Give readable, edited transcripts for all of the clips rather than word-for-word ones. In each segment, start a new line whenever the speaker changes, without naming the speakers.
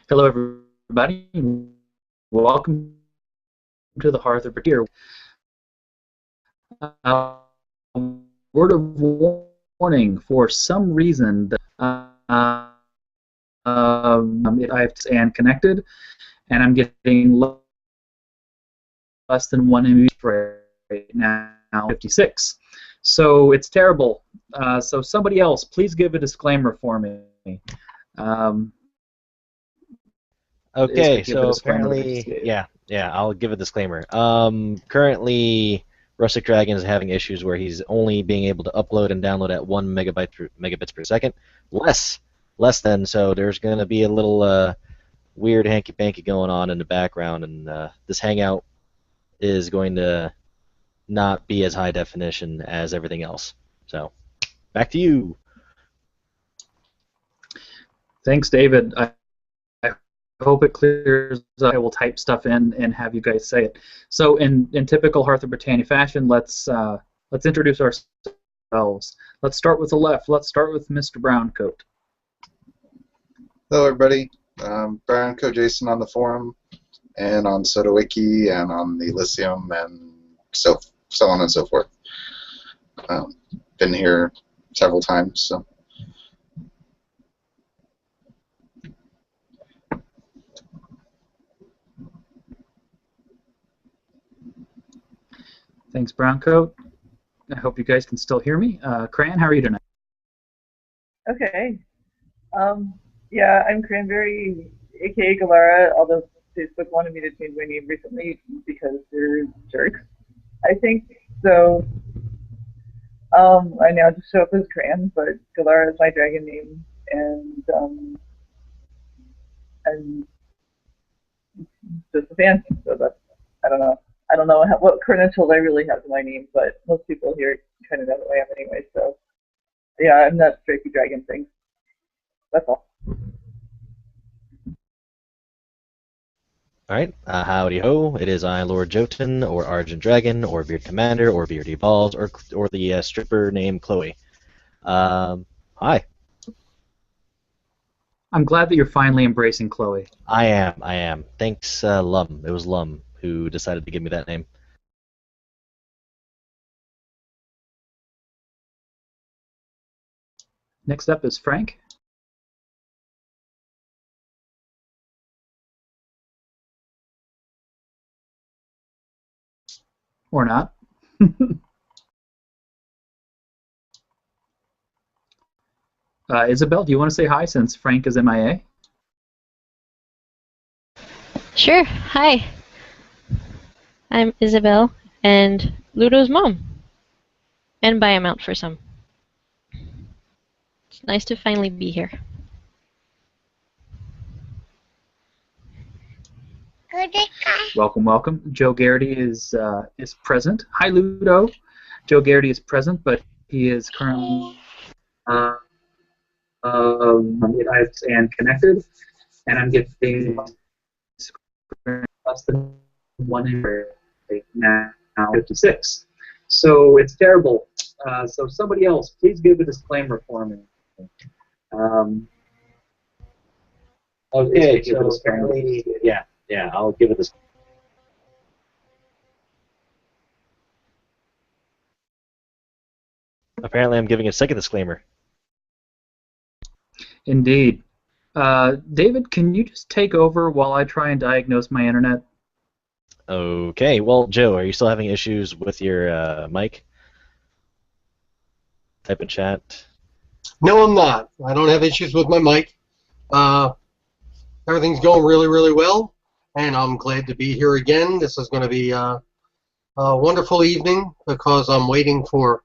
Hello, everybody. Welcome to the Hearth of Here. Uh, Word of warning: for some reason, I've and connected, and I'm getting less than 1 MB right now, 56. So it's terrible. So somebody else, please give a disclaimer for me.
Okay,
Give a
so
disclaimer.
apparently, yeah, I'll give a disclaimer. Currently, Rustic Dragon is having issues where he's only being able to upload and download at 1 megabits per second, less than. So there's going to be a little weird hanky-panky going on in the background, and this Hangout is going to not be as high definition as everything else. So, back to you.
Thanks, David. I hope it clears up. I will type stuff in and have you guys say it. So in typical Hearth of Britannia fashion, let's introduce ourselves. Let's start with the left. Let's start with Mr. Browncoat.
Hello, everybody. Browncoat Jason on the forum, and on SodaWiki, and on the Elysium, and so on and so forth. Been here several times, so.
Thanks, Browncoat. I hope you guys can still hear me. Cran, how are you tonight?
Okay. Yeah, I'm Cranberry, aka Galara, although Facebook wanted me to change my name recently because they're jerks, I think. So I now just show up as Cran, but Galara is my dragon name, and I'm just a fan. So that's, I don't know. I don't know what credentials I really have to my name, but most people here kind of know who I am anyway. So yeah, I'm that stripy dragon thing. That's all.
Alright, howdy ho, it is I, Lord Jotun, or Argent Dragon, or Beard Commander, or Beardy Balls, or the stripper named Chloe. Hi.
I'm glad that you're finally embracing Chloe.
I am. Thanks, Lum. It was Lum who decided to give me that name.
Next up is Frank. Or not. Isabel, do you want to say hi since Frank is MIA?
Sure. Hi. I'm Isabel and Ludo's mom. And by amount for some. It's nice to finally be here.
Welcome, welcome. Joe Garrity is present. Hi, Ludo. Joe Garrity is present, but he is currently and connected, and I'm getting less than 1 right now, 56. So it's terrible. So somebody else, please give a disclaimer for me.
Okay, so apparently, yeah, I'll give it this. Apparently, I'm giving a second disclaimer.
Indeed. David, can you just take over while I try and diagnose my internet?
Okay, well, Joe, are you still having issues with your mic? Type in chat.
No, I'm not. I don't have issues with my mic. Everything's going really, really well, and I'm glad to be here again. This is going to be a wonderful evening because I'm waiting for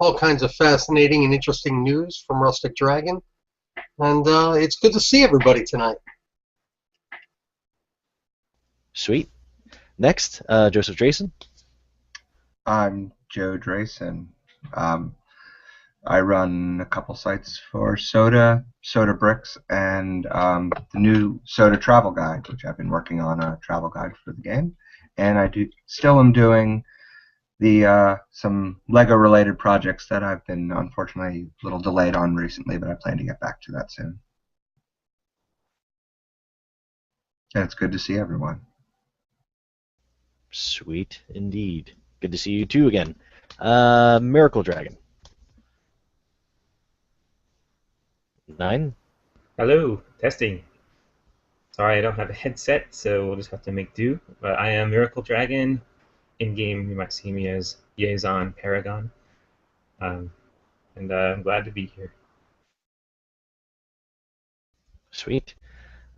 all kinds of fascinating and interesting news from Rustic Dragon, and it's good to see everybody tonight.
Sweet. Next, Joseph Drayson.
I'm Joe Drayson. I run a couple sites for Soda Bricks, and the new Soda Travel Guide, which I've been working on a travel guide for the game. And I still am doing the some Lego-related projects that I've been unfortunately a little delayed on recently, but I plan to get back to that soon. And it's good to see everyone.
Sweet indeed. Good to see you too again. Miracle Dragon. 9.
Hello, testing. Sorry, I don't have a headset, so we'll just have to make do. But I am Miracle Dragon. In game, you might see me as Liaison Paragon. And I'm glad to be here.
Sweet.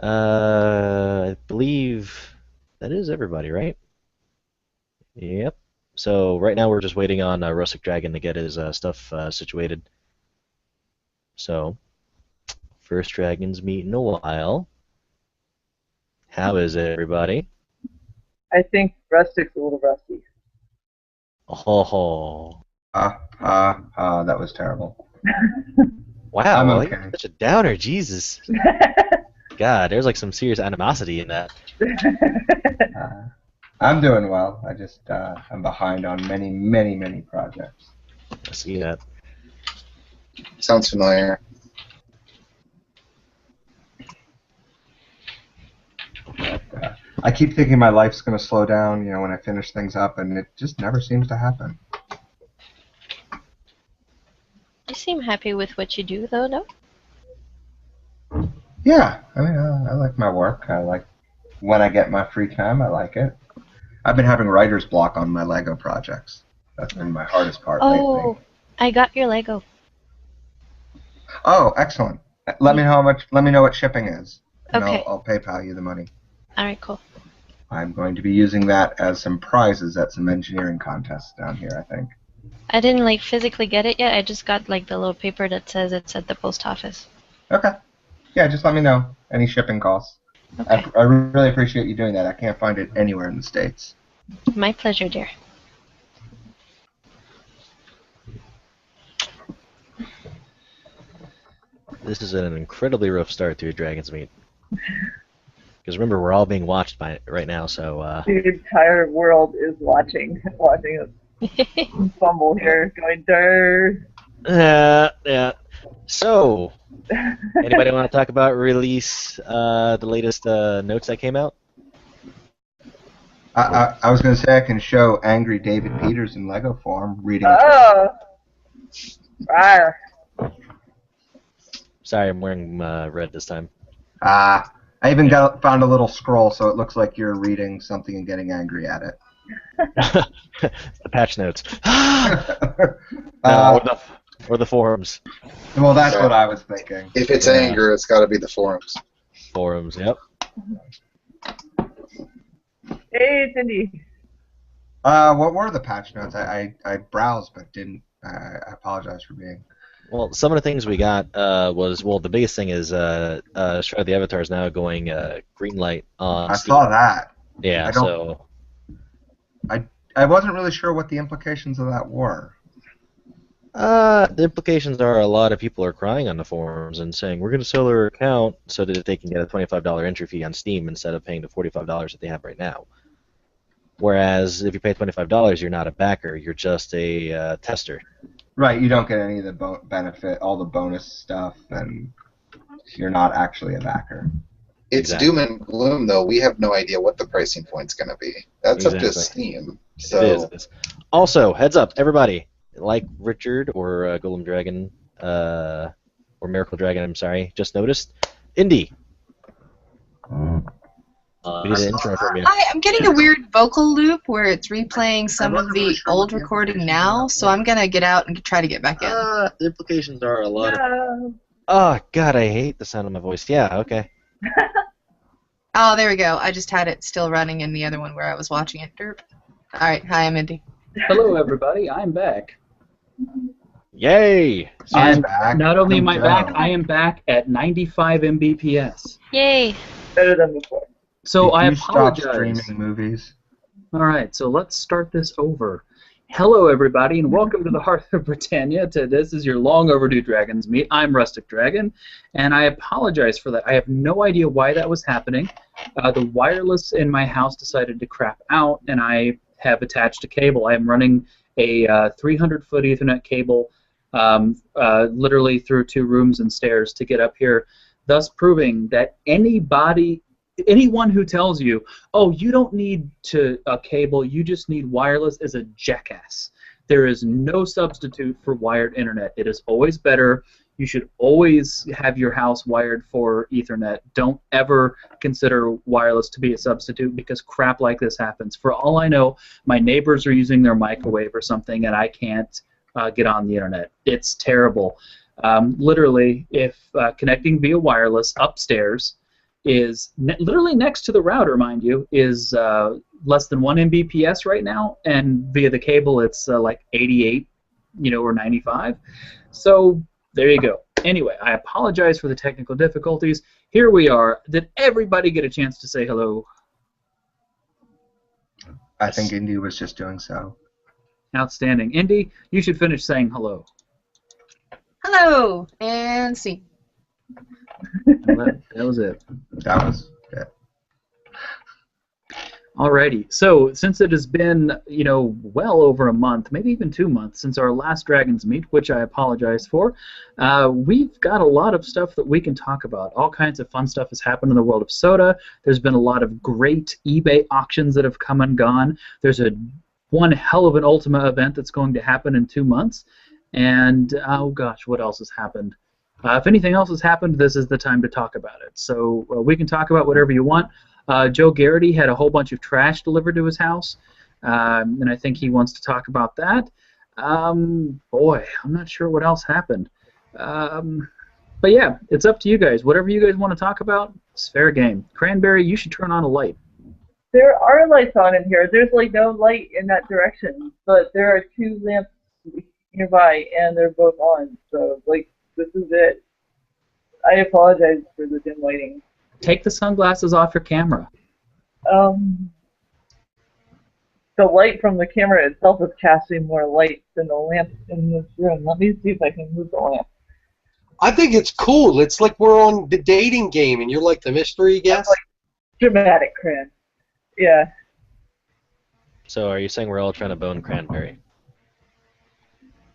I believe that is everybody, right? Yep. So right now we're just waiting on Rustic Dragon to get his stuff situated. So, first Dragons meet in a while. How is it, everybody?
I think Rustic's a little rusty.
Oh,
That was terrible.
wow!
I'm
Well,
okay.
you're such a downer, Jesus. God, there's like some serious animosity in that.
I'm doing well. I just I'm behind on many, many, many projects.
I see that.
Sounds familiar.
But, I keep thinking my life's going to slow down, when I finish things up, and it just never seems to happen.
You seem happy with what you do, though, no?
Yeah, I mean, I like my work. I like when I get my free time. I like it. I've been having writer's block on my Lego projects. That's been my hardest part
Oh,
lately.
I got your Lego.
Oh, excellent. Let me know how much. Let me know what shipping is, and
Okay.
I'll PayPal you the money.
All right, cool.
I'm going to be using that as some prizes at some engineering contests down here, I think.
I didn't physically get it yet. I just got the little paper that says it's at the post office.
Okay. Yeah, just let me know any shipping costs.
Okay.
I really appreciate you doing that. I can't find it anywhere in the States.
My pleasure, dear.
This is an incredibly rough start to a Dragons Meet. Because remember, we're all being watched by it right now, so...
The entire world is watching us fumble here, going der.
Yeah. So, anybody want to talk about release, the latest notes that came out?
I was going to say I can show angry David Peters in Lego form reading.
Oh! Rawr.
Sorry, I'm wearing red this time.
I even found a little scroll so it looks like you're reading something and getting angry at it.
The patch notes. No, or the forums.
Well, that's what I was thinking.
If it's
Yeah.
anger, it's got to be the forums.
Forums, yep.
Hey, Cindy.
What were the patch notes? I browsed but didn't. I apologize for being.
Well, some of the things we got was, well, the biggest thing is Shroud of the Avatar is now going green light on
I
Steam.
saw that.
Yeah,
I don't-
so...
I wasn't really sure what the implications of that were.
The implications are a lot of people are crying on the forums and saying, we're going to sell our account so that they can get a $25 entry fee on Steam instead of paying the $45 that they have right now. Whereas if you pay $25, you're not a backer, you're just a tester.
Right, you don't get any of the benefit, all the bonus stuff, and you're not actually a backer.
It's
Exactly.
doom and gloom, though. We have no idea what the pricing point's going to be. That's up to
Exactly.
Steam. So
It is. Also, heads up, everybody, like Richard or Golem Dragon, or Miracle Dragon, I'm sorry, just noticed, Indy. We need an intro from you.
Hi, I'm getting a weird vocal loop where it's replaying some of the old recording now, so I'm gonna get out and try to get back in.
The implications are a lot of...
No.
Oh, God, I hate the sound of my voice. Yeah, okay.
Oh, there we go. I just had it still running in the other one where I was watching it. Derp. Alright, hi, I'm Indy.
Hello, everybody. I'm back.
Yay!
And
back.
not only am I
Good
back,
job.
I am back at 95 Mbps.
Yay!
Better than before.
So
Did
I
you stop
apologize.
streaming movies?
All right, so let's start this over. Hello, everybody, and welcome to the Heart of Britannia. This is your long overdue Dragons Meet. I'm Rustic Dragon, and I apologize for that. I have no idea why that was happening. The wireless in my house decided to crap out, and I have attached a cable. I am running a 300-foot Ethernet cable literally through 2 rooms and stairs to get up here, thus proving that anybody anyone who tells you, oh, you don't need a cable, you just need wireless, is a jackass. There is no substitute for wired internet. It is always better. You should always have your house wired for Ethernet. Don't ever consider wireless to be a substitute because crap like this happens. For all I know, my neighbors are using their microwave or something and I can't get on the internet. It's terrible. Literally, if connecting via wireless upstairs is literally next to the router, mind you, is less than 1 Mbps right now, and via the cable it's like 88, or 95. So there you go. Anyway, I apologize for the technical difficulties. Here we are. Did everybody get a chance to say hello?
I think Indy was just doing so.
Outstanding. Indy, you should finish saying hello.
Hello, and see.
That was it.
That was it.
Alrighty. So since it has been, well over a month, maybe even 2 months since our last Dragonsmeet, which I apologize for, we've got a lot of stuff that we can talk about. All kinds of fun stuff has happened in the world of Soda. There's been a lot of great eBay auctions that have come and gone. There's one hell of an Ultima event that's going to happen in 2 months. And, oh gosh, what else has happened? If anything else has happened, this is the time to talk about it. So we can talk about whatever you want. Joe Garrity had a whole bunch of trash delivered to his house, and I think he wants to talk about that. Boy, I'm not sure what else happened. But yeah, it's up to you guys. Whatever you guys want to talk about, it's fair game. Cranberry, you should turn on a light.
There are lights on in here. There's like no light in that direction, but there are 2 lamps nearby, and they're both on. So, like, this is it. I apologize for the dim lighting.
Take the sunglasses off your camera.
The light from the camera itself is casting more light than the lamp in this room. Let me see if I can move the lamp.
I think it's cool. It's like we're on the dating game, and you're like the mystery guest.
Like dramatic, Cran. Yeah.
So are you saying we're all trying to bone Cranberry?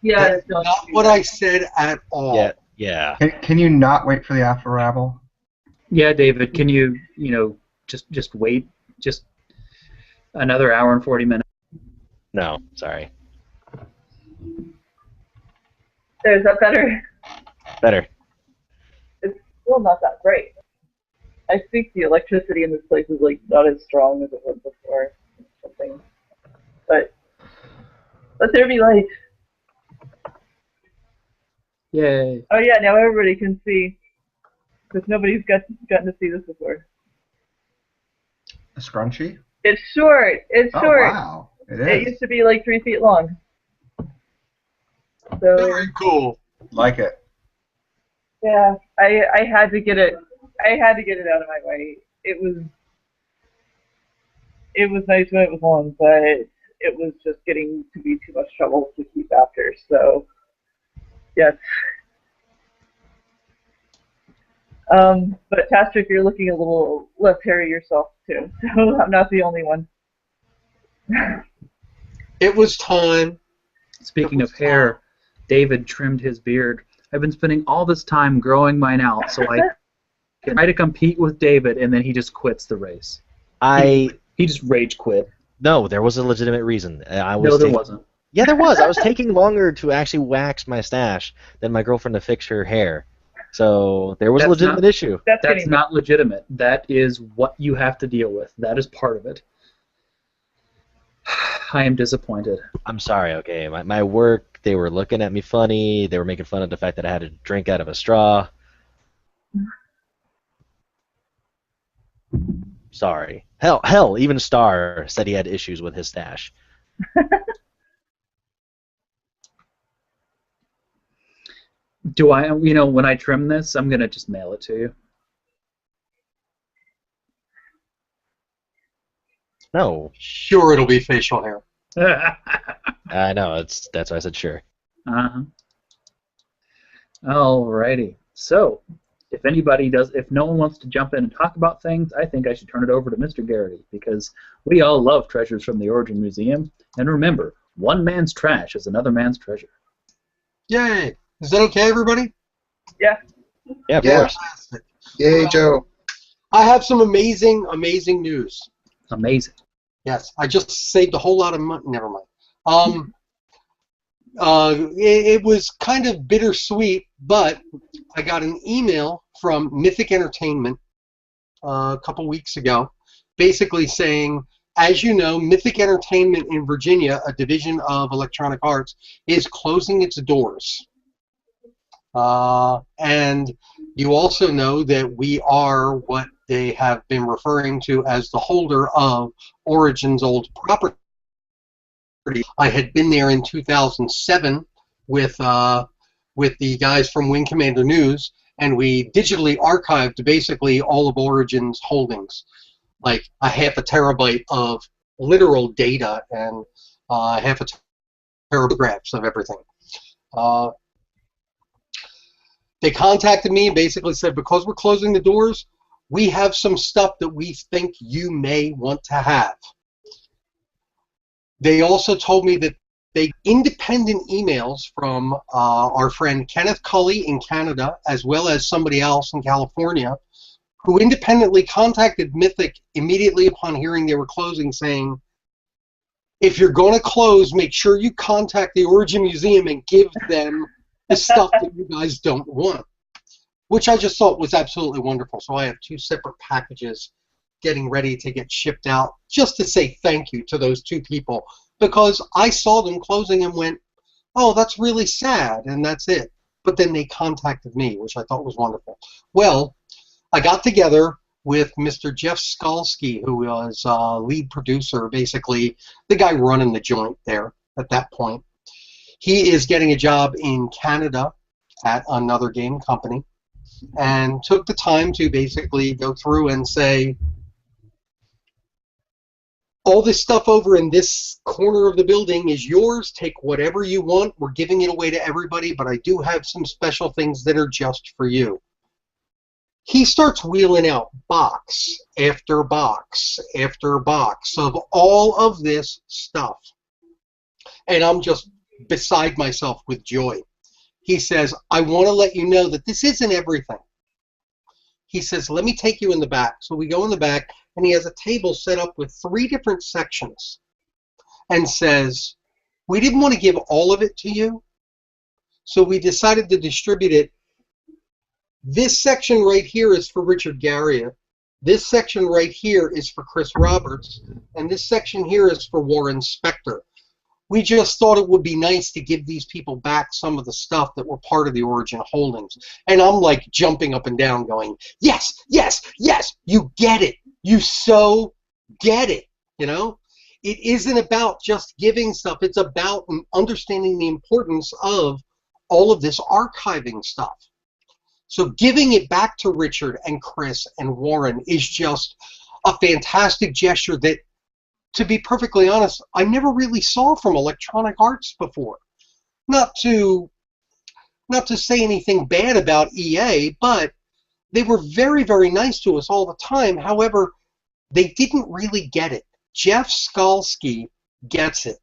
Yeah.
That's not what I said at all.
Yeah.
Can you not wait for the after rabble?
Yeah, David, can you, just wait just another hour and 40 minutes?
No, sorry.
Is that better?
Better.
It's still not that great. I think the electricity in this place is like not as strong as it was before. Something. But let there be light.
Yay.
Oh yeah, now everybody can see. Because nobody's gotten to see this before.
A scrunchie?
It's short. It's
Oh,
short.
wow. It
It
is.
used to be like 3 feet long. So
Very cool.
Like it.
yeah, I had to get it. I had to get it out of my way. It was nice when it was long, but it was just getting to be too much trouble to keep after. So yes. But Patrick, you're looking a little less hairy yourself too, so I'm not the only one.
It was time.
Speaking of hair, David trimmed his beard. I've been spending all this time growing mine out, so I can try to compete with David, and then he just quits the race. He just rage quit.
No, there was a legitimate reason.
No, there wasn't.
Yeah, there was. I was taking longer to actually wax my stash than my girlfriend to fix her hair. So there was a legitimate issue.
That's not legitimate. That is what you have to deal with. That is part of it. I am disappointed.
I'm sorry, okay. My work, they were looking at me funny. They were making fun of the fact that I had to drink out of a straw. Sorry. Hell, even Star said he had issues with his stash.
Do I, when I trim this, I'm going to just mail it to you.
No.
Sure, it'll be facial hair.
I know, that's why I said sure.
Uh-huh. Alrighty. So, if no one wants to jump in and talk about things, I think I should turn it over to Mr. Garrity, because we all love treasures from the Origin Museum, and remember, one man's trash is another man's treasure.
Yay! Is that okay, everybody?
Yeah.
Yeah, of
Yeah.
course.
Yay, Joe.
I have some amazing, amazing news.
Amazing.
Yes, I just saved a whole lot of money. Never mind. It was kind of bittersweet, but I got an email from Mythic Entertainment a couple weeks ago, basically saying, as you know, Mythic Entertainment in Virginia, a division of Electronic Arts, is closing its doors. And you also know that we are what they have been referring to as the holder of Origin's old property. I had been there in 2007 with the guys from Wing Commander News, and we digitally archived basically all of Origin's holdings, like a half a terabyte of literal data and half a terabyte of everything. They contacted me and basically said, because we're closing the doors, we have some stuff that we think you may want to have. They also told me that they independent emails from our friend Kenneth Cully in Canada, as well as somebody else in California, who independently contacted Mythic immediately upon hearing they were closing, saying, if you're going to close, make sure you contact the Origin Museum and give them the stuff that you guys don't want, which I just thought was absolutely wonderful. So I have 2 separate packages getting ready to get shipped out just to say thank you to those 2 people, because I saw them closing and went, oh, that's really sad, and that's it. But then they contacted me, which I thought was wonderful. Well, I got together with Mr. Jeff Skalski, who was lead producer, basically the guy running the joint there at that point. He is getting a job in Canada at another game company, and took the time to basically go through and say, all this stuff over in this corner of the building is yours. Take whatever you want. We're giving it away to everybody, but I do have some special things that are just for you. He starts wheeling out box after box after box of all of this stuff. And I'm just beside myself with joy. He says, I want to let you know that this isn't everything. He says, let me take you in the back. So we go in the back, and he has a table set up with 3 different sections and says, we didn't want to give all of it to you, so we decided to distribute it. This section right here is for Richard Garriott. This section right here is for Chris Roberts, and this section here is for Warren Spector. We just thought it would be nice to give these people back some of the stuff that were part of the Origin holdings. And I'm like jumping up and down going, yes, yes, yes, you get it. You so get it, you know? It isn't about just giving stuff. It's about understanding the importance of all of this archiving stuff. So giving it back to Richard and Chris and Warren is just a fantastic gesture that, to be perfectly honest, I never really saw from Electronic Arts before. Not to say anything bad about EA, but they were very, very nice to us all the time. However, they didn't really get it. Jeff Skalski gets it.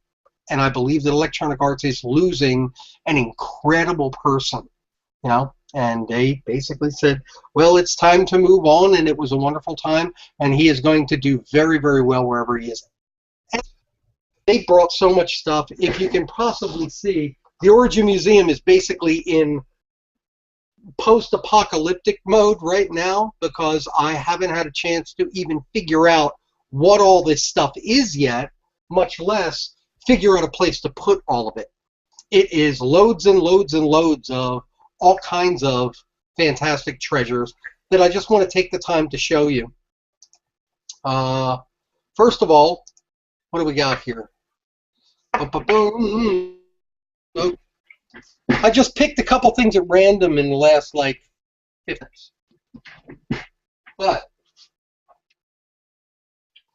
And I believe that Electronic Arts is losing an incredible person, you know? And they basically said, well, it's time to move on, and it was a wonderful time, and he is going to do very, very well wherever he is. They brought so much stuff. If you can possibly see, the Origin Museum is basically in post-apocalyptic mode right now, because I haven't had a chance to even figure out what all this stuff is yet, much less figure out a place to put all of it. It is loads and loads and loads of all kinds of fantastic treasures that I just want to take the time to show you. First of all, what do we got here? I just picked a couple things at random in the last, like, 50 minutes. But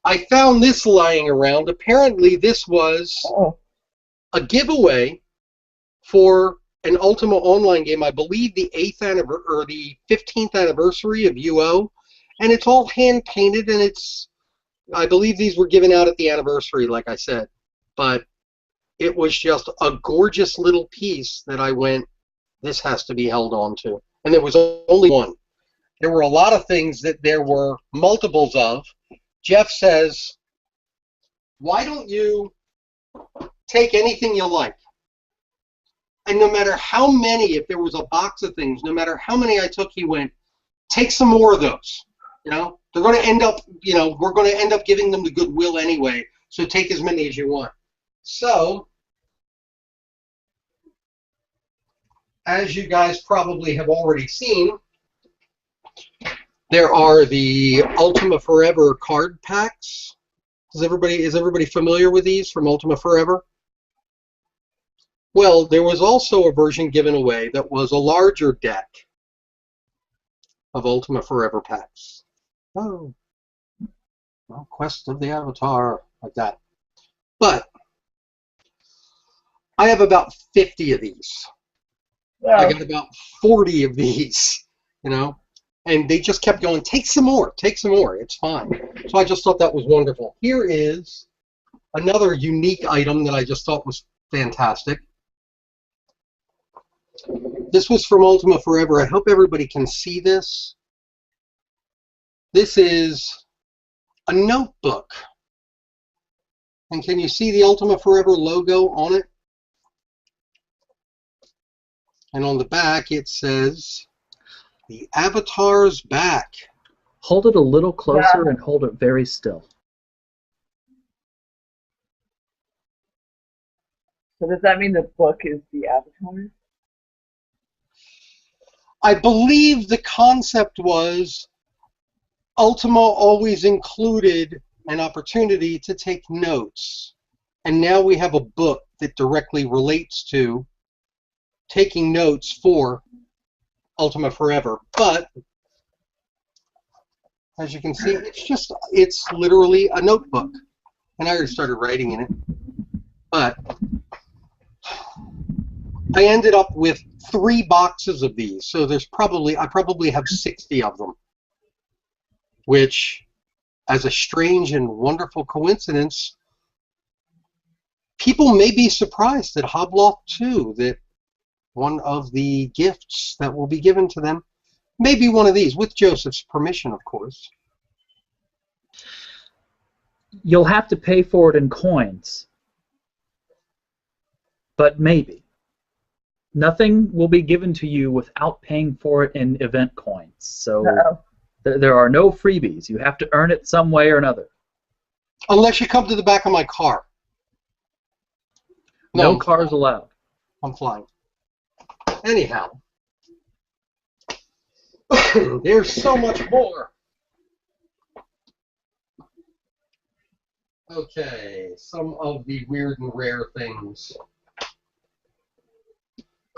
I found this lying around. Apparently this was a giveaway for an Ultima Online game, I believe the 15th anniversary of UO, and it's all hand painted, and I believe these were given out at the anniversary, like I said. But it was just a gorgeous little piece that I went, this has to be held on to. And there was only one. there were a lot of things that there were multiples of. Jeff says, why don't you take anything you like? And no matter how many, if there was a box of things, no matter how many I took, he went, take some more of those. You know, they're going to end up, you know, we're going to end up giving them the goodwill anyway, so take as many as you want. So, as you guys probably have already seen, there are the Ultima Forever card packs. Is everybody familiar with these from Ultima Forever? Well, there was also a version given away that was a larger deck of Ultima Forever packs. Oh, well, Quest of the Avatar, like that. But I have about 50 of these.
Wow.
I got about 40 of these, you know, and they just kept going, take some more, it's fine. So I just thought that was wonderful. Here is another unique item that I just thought was fantastic. This was from Ultima Forever. I hope everybody can see this. This is a notebook. And can you see the Ultima Forever logo on it? And on the back it says, the Avatar's back.
Hold it a little closer and hold it very still.
So does that mean the book is the Avatar?
I believe the concept was Ultima always included an opportunity to take notes. And now we have a book that directly relates to taking notes for Ultima Forever. But as you can see, it's literally a notebook. And I already started writing in it. But I ended up with 3 boxes of these. So I probably have 60 of them. Which, as a strange and wonderful coincidence, people may be surprised at Hobloth 2 that one of the gifts that will be given to them may be one of these, with Joseph's permission, of course.
You'll have to pay for it in coins, but maybe. Nothing will be given to you without paying for it in event coins. So there are no freebies. You have to earn it some way or another.
Unless you come to the back of my car.
No cars allowed.
I'm flying. Anyhow, there's so much more. Okay, some of the weird and rare things.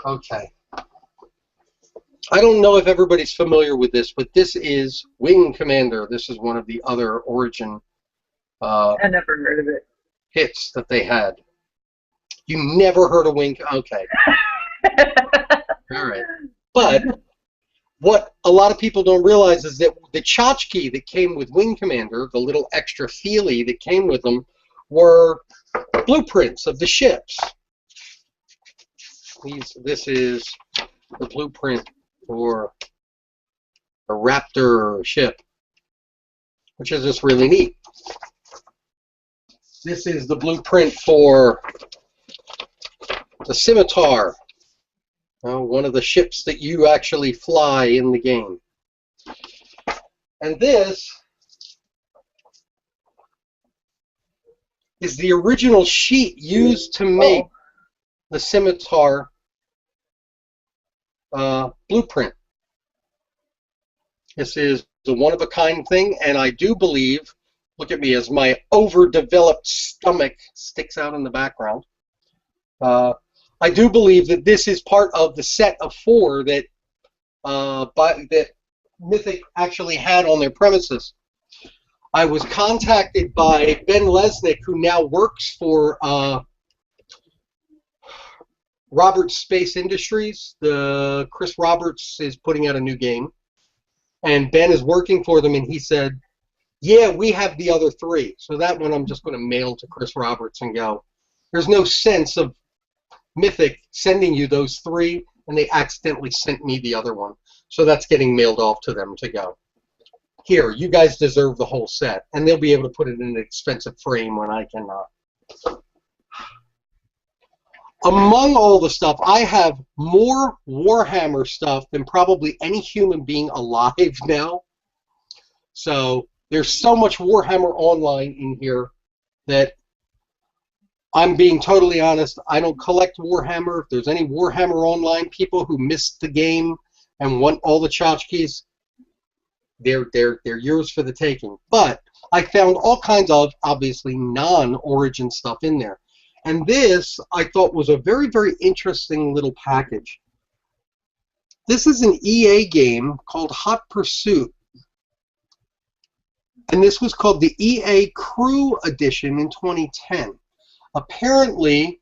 Okay. I don't know if everybody's familiar with this, but this is Wing Commander. This is one of the other Origin
I never heard of it.
hits that they had. You never heard of Wing? Okay. All right. But what a lot of people don't realize is that the tchotchke that came with Wing Commander, the little extra feely that came with them, were blueprints of the ships. This is the blueprint for a Raptor ship, which is just really neat. This is the blueprint for the Scimitar, one of the ships that you actually fly in the game. And this is the original sheet used to make the Scimitar blueprint. This is the one-of-a-kind thing, and I do believe, look at me as my overdeveloped stomach sticks out in the background, I do believe that this is part of the set of 4 that that Mythic actually had on their premises. I was contacted by Ben Lesnick, who now works for Roberts Space Industries. Chris Roberts is putting out a new game, and Ben is working for them, and he said, yeah, we have the other 3. So that one I'm just going to mail to Chris Roberts and go, there's no sense of Mythic sending you those 3, and they accidentally sent me the other one. So that's getting mailed off to them to go, here, you guys deserve the whole set. And they'll be able to put it in an expensive frame when I cannot. Among all the stuff, I have more Warhammer stuff than probably any human being alive now. So there's so much Warhammer Online in here that I'm being totally honest. I don't collect Warhammer. If there's any Warhammer Online people who missed the game and want all the tchotchkes, they're yours for the taking. But I found all kinds of, obviously, non-Origin stuff in there. And this, I thought, was a very, very interesting little package. This is an EA game called Hot Pursuit. And this was called the EA Crew Edition in 2010. Apparently,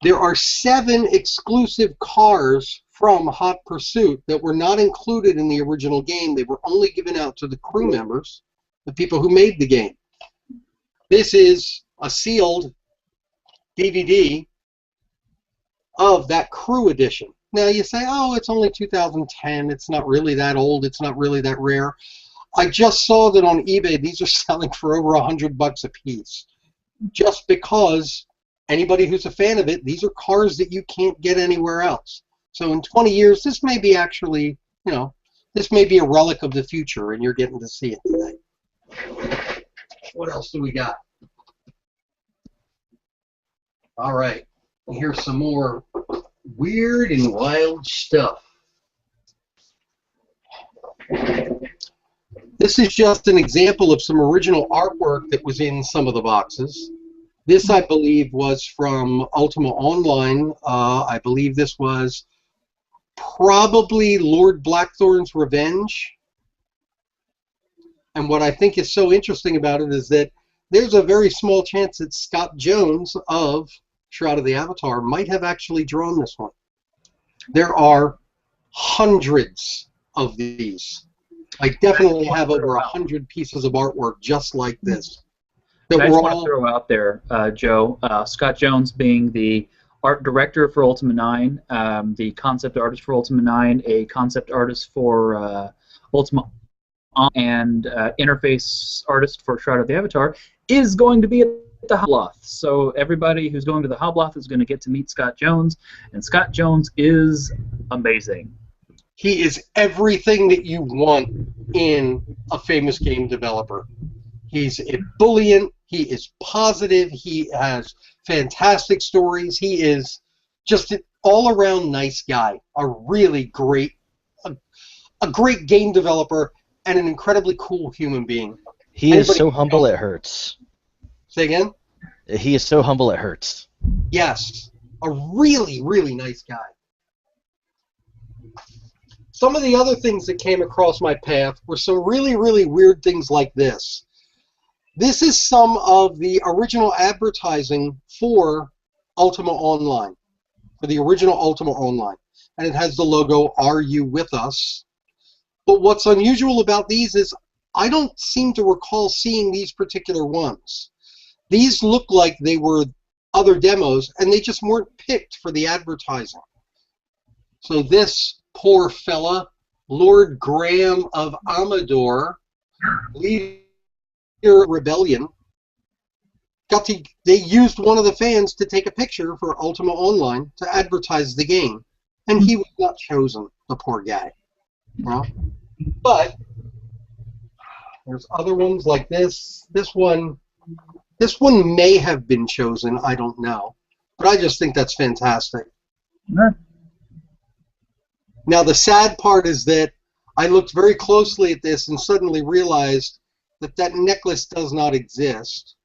there are 7 exclusive cars from Hot Pursuit that were not included in the original game. They were only given out to the crew members, the people who made the game. This is a sealed DVD of that Crew Edition. Now you say, oh, it's only 2010. It's not really that old. It's not really that rare. I just saw that on eBay these are selling for over $100 a piece. Just because anybody who's a fan of it, these are cars that you can't get anywhere else. So in 20 years, this may be actually, you know, this may be a relic of the future, and you're getting to see it today. What else do we got? All right, here's some more weird and wild stuff. This is just an example of some original artwork that was in some of the boxes. This, I believe, was from Ultima Online. I believe this was probably Lord Blackthorn's Revenge. And what I think is so interesting about it is that there's a very small chance that Scott Jones of Shroud of the Avatar might have actually drawn this one. There are hundreds of these. I definitely have over 100 pieces of artwork just like this.
I just want to throw out there, Joe, Scott Jones being the art director for Ultima 9, the concept artist for Ultima 9, a concept artist for Ultima, and interface artist for Shroud of the Avatar, is going to be at the Hobloth. So everybody who's going to the Hobloth is going to get to meet Scott Jones, and Scott Jones is amazing.
He is everything that you want in a famous game developer. He's ebullient, he is positive, he has fantastic stories, he is just an all-around nice guy, a really great, a great game developer, and an incredibly cool human being.
He is so humble it hurts.
Say again?
He is so humble it hurts.
Yes, a really, really nice guy. Some of the other things that came across my path were some really, really weird things like this. This is some of the original advertising for Ultima Online, for the original Ultima Online. And it has the logo, "Are You With Us?" But what's unusual about these is I don't seem to recall seeing these particular ones. These look like they were other demos, and they just weren't picked for the advertising. So this poor fella, Lord Graham of Amador, leader of Rebellion, they used one of the fans to take a picture for Ultima Online to advertise the game, and he was not chosen, the poor guy. Well, but there's other ones like this. This one may have been chosen. I don't know, but I just think that's fantastic. Now, the sad part is that I looked very closely at this and suddenly realized that that necklace does not exist.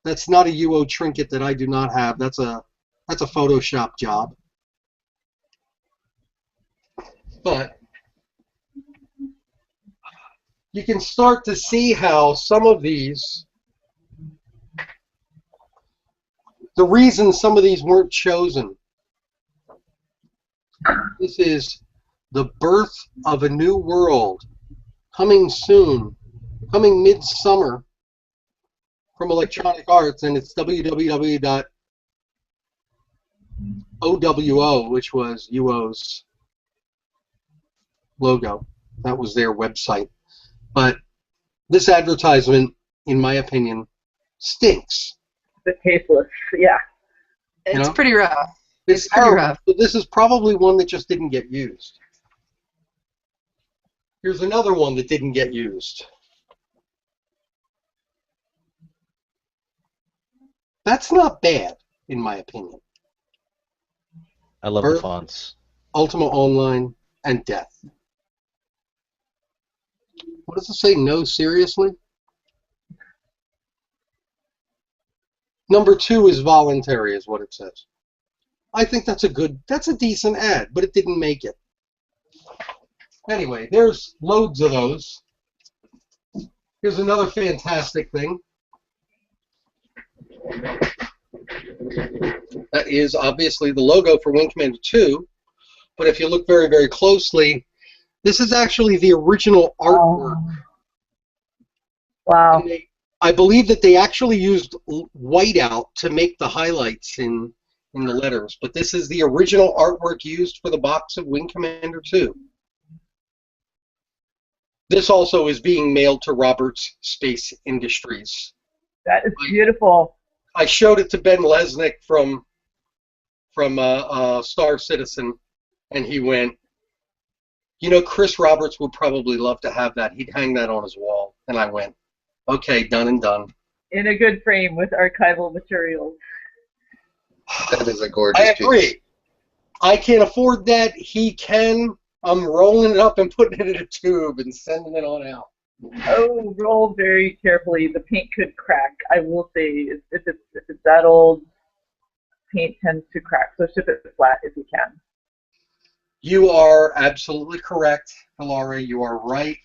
That's not a UO trinket that I do not have. That's a Photoshop job. But you can start to see how some of these, the reason some of these weren't chosen. This is The Birth of a New World, coming soon, coming midsummer from Electronic Arts, and it's www.owo, which was UO's logo. That was their website. But this advertisement, in my opinion, stinks.
The tasteless, yeah.
You
It's
know?
pretty rough.
It's
pretty
terrible.
rough.
But this is probably one that just didn't get used. Here's another one that didn't get used. That's not bad, in my opinion.
I love the fonts.
Ultima Online, and Death. What does it say? No, seriously? Number 2 is voluntary, is what it says. I think that's a decent ad, but it didn't make it. Anyway, there's loads of those. Here's another fantastic thing. That is obviously the logo for Wing Commander 2, but if you look very, very closely, this is actually the original artwork.
Wow.
I believe that they actually used whiteout to make the highlights in the letters, but this is the original artwork used for the box of Wing Commander 2. This also is being mailed to Roberts Space Industries.
That is beautiful.
I showed it to Ben Lesnick from Star Citizen, and he went, you know, Chris Roberts would probably love to have that. He'd hang that on his wall. And I went, okay, done and done.
In a good frame with archival materials.
That is a gorgeous
I agree.
piece.
I can't afford that. He can. I'm rolling it up and putting it in a tube and sending it on out.
Oh, roll very carefully. The paint could crack. I will say, if it's that old, paint tends to crack. So ship it flat if you can.
You are absolutely correct, Hilary. You are right.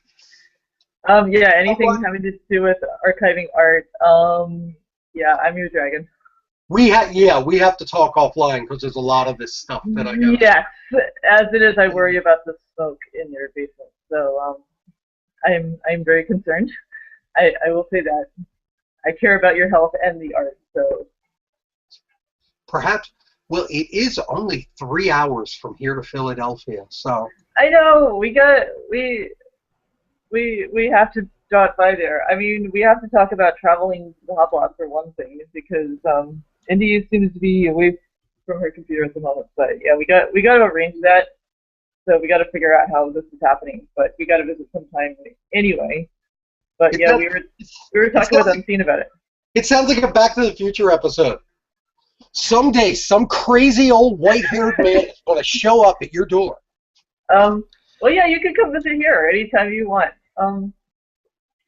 Yeah, anything having to do with archiving art. Yeah, I'm your dragon.
We have to talk offline because there's a lot of this stuff that I got.
Yes, as it is, I worry about the smoke in your basement. So I'm very concerned. I will say that. I care about your health and the art. So
perhaps. Well, it is only 3 hours from here to Philadelphia, so.
I know we have to dot by there. I mean, we have to talk about traveling to the hot block for one thing, because Indy seems to be away from her computer at the moment. But yeah, we got to arrange that. So we got to figure out how this is happening. But we got to visit sometime anyway. But yeah, we were talking with Unseen about it.
It sounds like a Back to the Future episode. Someday, some crazy old white-haired man is going to show up at your door.
Well, yeah, you could come visit here anytime you want.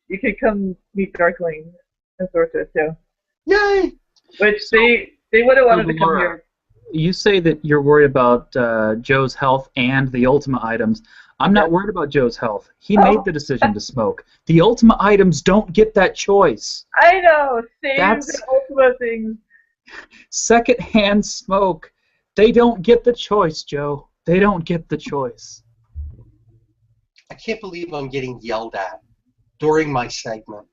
You could come meet Darkling and Sorta too.
Yay!
Which they would have wanted to come here.
You say that you're worried about Joe's health and the Ultima items. I'm not worried about Joe's health. He made the decision to smoke. The Ultima items don't get that choice.
I know. Same the Ultima things.
Secondhand smoke. They don't get the choice, Joe. They don't get the choice.
I can't believe I'm getting yelled at during my segment.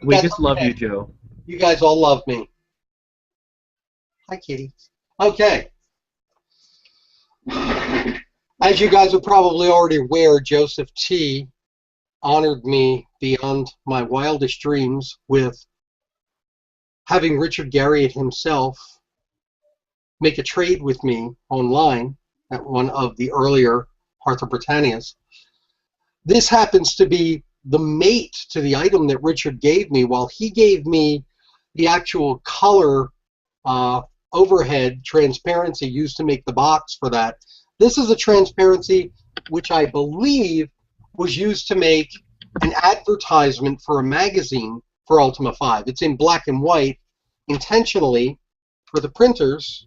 We just love you, Joe.
You guys all love me. Hi, kitty. Okay. As you guys are probably already aware, Joseph T. honored me beyond my wildest dreams with having Richard Garriott himself make a trade with me online at one of the earlier Hearth of Britannias. This happens to be the mate to the item that Richard gave me, while he gave me the actual color overhead transparency used to make the box for that. This is a transparency which I believe was used to make an advertisement for a magazine for Ultima 5. It's in black and white intentionally for the printers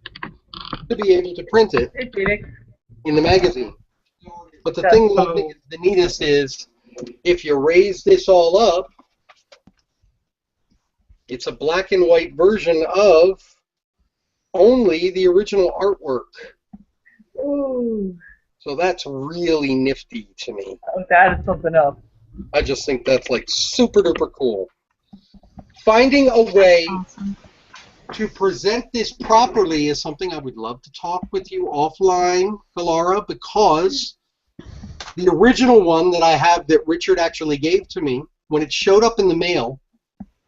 to be able to print it in the magazine. But the thing that I think is the neatest is if you raise this all up, it's a black and white version of only the original artwork.
Ooh.
So that's really nifty to me.
Oh, that is something else.
I just think that's like super duper cool. Finding a way,
Awesome.
to present this properly is something I would love to talk with you offline, Galara, because the original one that I have that Richard actually gave to me, when it showed up in the mail,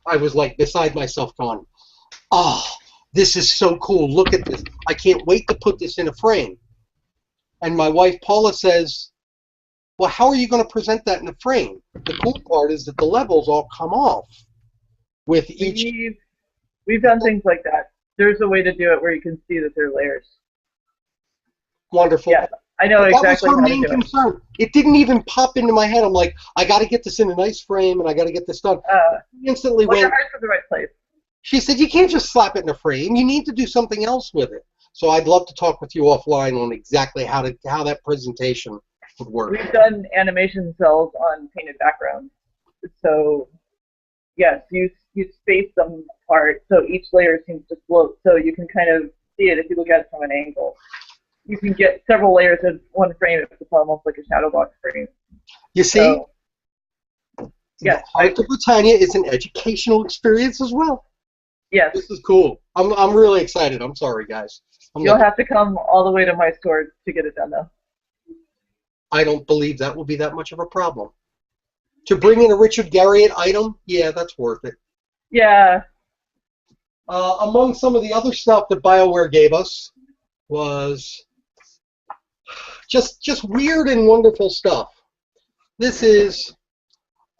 I was like beside myself going, oh, this is so cool. Look at this. I can't wait to put this in a frame. And my wife, Paula, says, well, how are you going to present that in a frame? The cool part is that the levels all come off with each.
We've done things like that. There's a way to do it where you can see that they're layers.
Wonderful.
Yeah, I know
But
exactly
that was her
how to
main
do it.
concern. It didn't even pop into my head. I'm like, I got to get this in a nice frame, and I got to get this done. Instantly
Well,
went.
your heart's in the right place.
She said, you can't just slap it in a frame. You need to do something else with it. So I'd love to talk with you offline on exactly how that presentation would work.
We've done animation cells on painted backgrounds. So, yes, you space them apart so each layer seems to float, so you can kind of see it if you look at it from an angle. You can get several layers in one frame if it's almost like a shadow box frame.
You see?
So, yes.
Heart of Britannia is an educational experience as well.
Yes.
This is cool. I'm really excited. I'm sorry, guys.
You'll have to come all the way to my store to get it done, though.
I don't believe that will be that much of a problem. To bring in a Richard Garriott item, yeah, that's worth it.
Yeah.
Among some of the other stuff that BioWare gave us was just weird and wonderful stuff. This is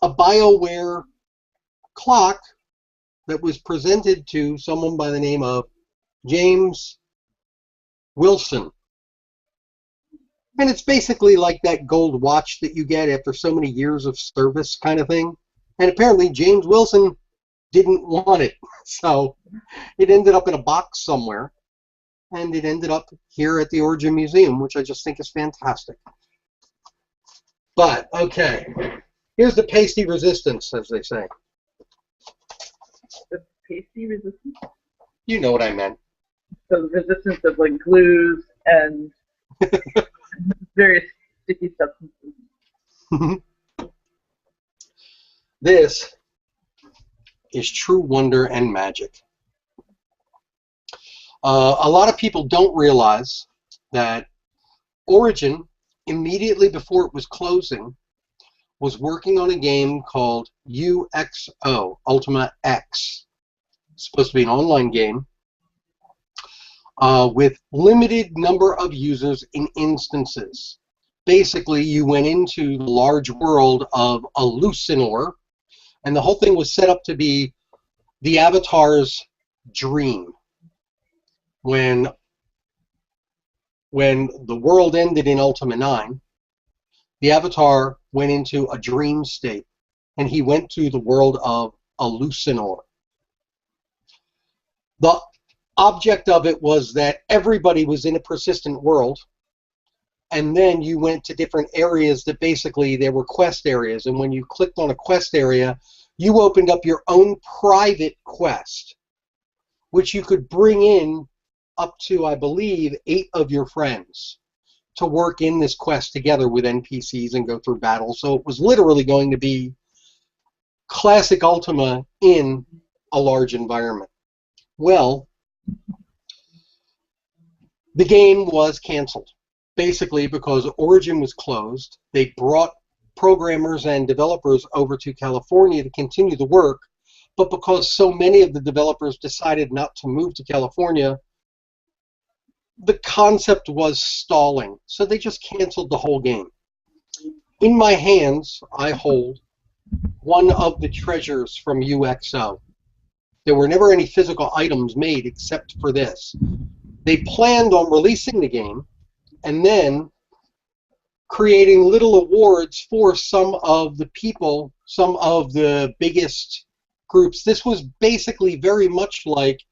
a BioWare clock that was presented to someone by the name of James Wilson. And it's basically like that gold watch that you get after so many years of service kind of thing. And apparently James Wilson didn't want it. So it ended up in a box somewhere. And it ended up here at the Origin Museum, which I just think is fantastic. But, okay. Here's the pasty resistance, as they say.
The pasty resistance?
You know what I meant.
So the resistance of like glues and various sticky substances.
This is true wonder and magic. A lot of people don't realize that Origin, immediately before it was closing, was working on a game called UXO, Ultima X. It's supposed to be an online game with limited number of users in instances. Basically, you went into the large world of Alucinor, and the whole thing was set up to be the Avatar's dream. When the world ended in Ultima 9, the Avatar went into a dream state, and he went to the world of Alucinor. The object of it was that everybody was in a persistent world, and then you went to different areas that basically there were quest areas, and when you clicked on a quest area, you opened up your own private quest, which you could bring in up to, I believe, 8 of your friends to work in this quest together with NPCs and go through battles. So it was literally going to be classic Ultima in a large environment. Well, the game was canceled, basically because Origin was closed. They brought programmers and developers over to California to continue the work, but because so many of the developers decided not to move to California, the concept was stalling, so they just canceled the whole game. In my hands, I hold one of the treasures from UXO. There were never any physical items made except for this. They planned on releasing the game and then creating little awards for some of the people, some of the biggest groups. This was basically very much like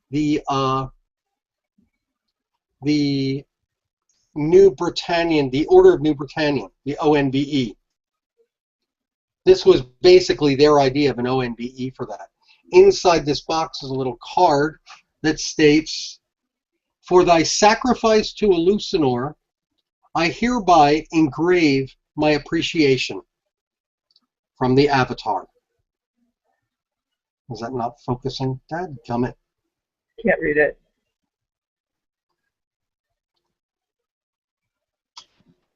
the New Britannian, the Order of New Britannia, the ONBE. This was basically their idea of an ONBE for that. Inside this box is a little card that states, "For thy sacrifice to Alucinor, I hereby engrave my appreciation." From the Avatar. Is that not focusing? Dadgummit.
Can't read it.